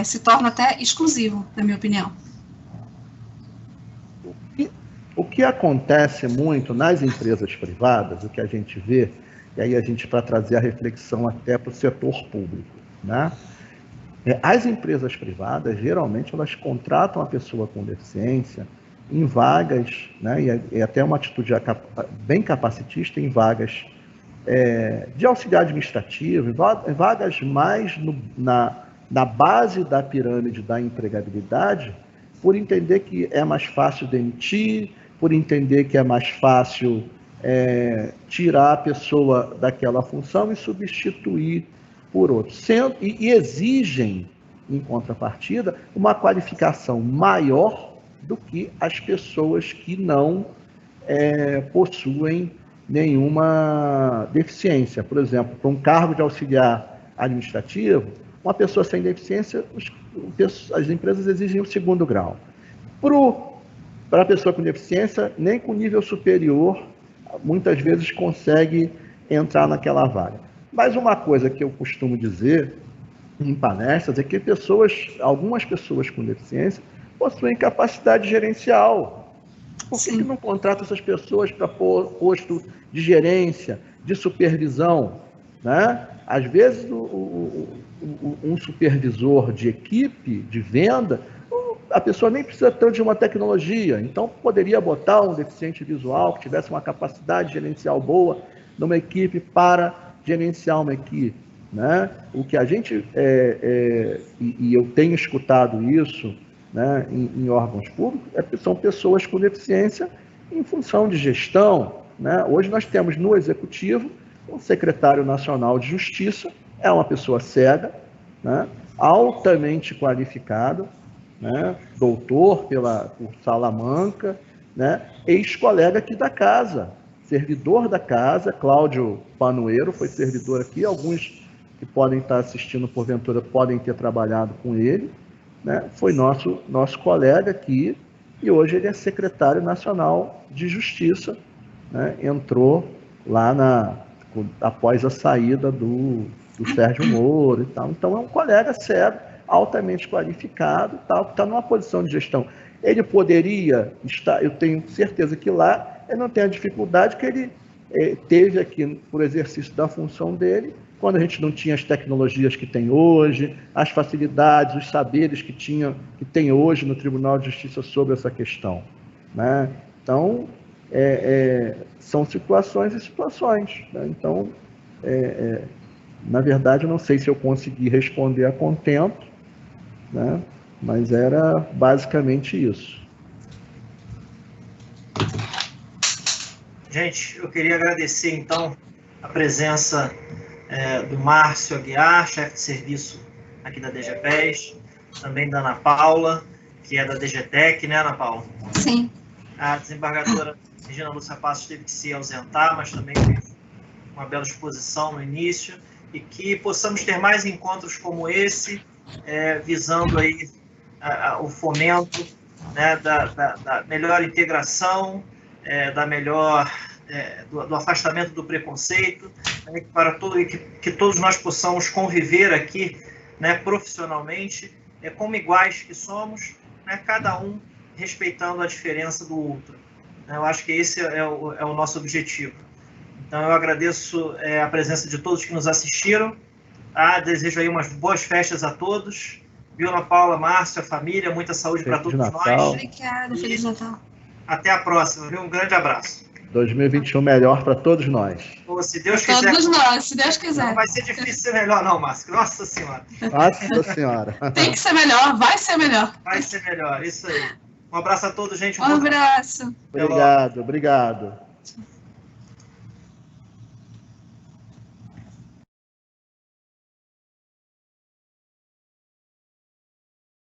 E: se torna até exclusivo, na minha opinião.
D: O que acontece muito nas empresas privadas, o que a gente vê, e aí a gente, para trazer a reflexão até para o setor público, né? As empresas privadas, geralmente, elas contratam a pessoa com deficiência em vagas, né, e até uma atitude bem capacitista, em vagas de auxiliar administrativo, em vagas mais na base da pirâmide da empregabilidade, por entender que é mais fácil demitir, por entender que é mais fácil tirar a pessoa daquela função e substituir por outro. E exigem, em contrapartida, uma qualificação maior do que as pessoas que não possuem nenhuma deficiência. Por exemplo, para um cargo de auxiliar administrativo, uma pessoa sem deficiência, as empresas exigem o 2º grau. Para a pessoa com deficiência, nem com nível superior, muitas vezes consegue entrar naquela vaga. Mas uma coisa que eu costumo dizer em palestras é que algumas pessoas com deficiência possuem capacidade gerencial. Por que não contrata essas pessoas para posto de gerência, de supervisão, né? Às vezes, um supervisor de equipe, de venda, a pessoa nem precisa tanto de uma tecnologia, então poderia botar um deficiente visual que tivesse uma capacidade gerencial boa numa equipe para gerenciar uma equipe, né? O que a gente, e eu tenho escutado isso, né, em órgãos públicos, são pessoas com deficiência em função de gestão, né? Hoje nós temos no Executivo o secretário nacional de Justiça, é uma pessoa cega, né, altamente qualificado, né, doutor por Salamanca, né, ex-colega aqui da casa, servidor da casa, Cláudio Panoeiro foi servidor aqui, alguns que podem estar assistindo porventura podem ter trabalhado com ele, né, foi nosso colega aqui, e hoje ele é secretário nacional de Justiça, né, entrou lá após a saída do Sérgio Moro e tal. Então é um colega sério, altamente qualificado, tal, que está numa posição de gestão. Ele poderia estar, eu tenho certeza que lá ele não tem a dificuldade que ele teve aqui por exercício da função dele, quando a gente não tinha as tecnologias que tem hoje, as facilidades, os saberes que tem hoje no Tribunal de Justiça sobre essa questão, né? Então, são situações e situações, né? Então, na verdade, eu não sei se eu consegui responder a contento, né? Mas era basicamente isso.
C: Gente, eu queria agradecer, então, a presença do Márcio Aguiar, chefe de serviço aqui da DGPES, também da Ana Paula, que é da DGTEC, né, Ana Paula?
E: Sim.
C: A desembargadora Regina Lúcia Passos teve que se ausentar, mas também fez uma bela exposição no início, e que possamos ter mais encontros como esse, visando aí o fomento, né, da melhor integração, do afastamento do preconceito, né, para que todos nós possamos conviver aqui, né, profissionalmente, como iguais que somos, né, cada um respeitando a diferença do outro. Eu acho que esse é o nosso objetivo. Então, eu agradeço a presença de todos que nos assistiram. Desejo aí umas boas festas a todos. Viu, Ana Paula, Márcio, a família, muita saúde para todos nós.
E: Obrigada, Feliz Natal.
C: Até a próxima, viu? Um grande abraço.
D: 2021 melhor para todos nós.
C: Pô, se Deus quiser.
E: Todos nós, se Deus quiser.
C: Não vai ser difícil ser melhor, não, Márcio. Nossa Senhora.
D: Nossa Senhora.
E: Tem que ser melhor, vai ser melhor.
C: Vai ser melhor, isso aí. Um abraço a todos, gente.
E: Um abraço.
D: Obrigado.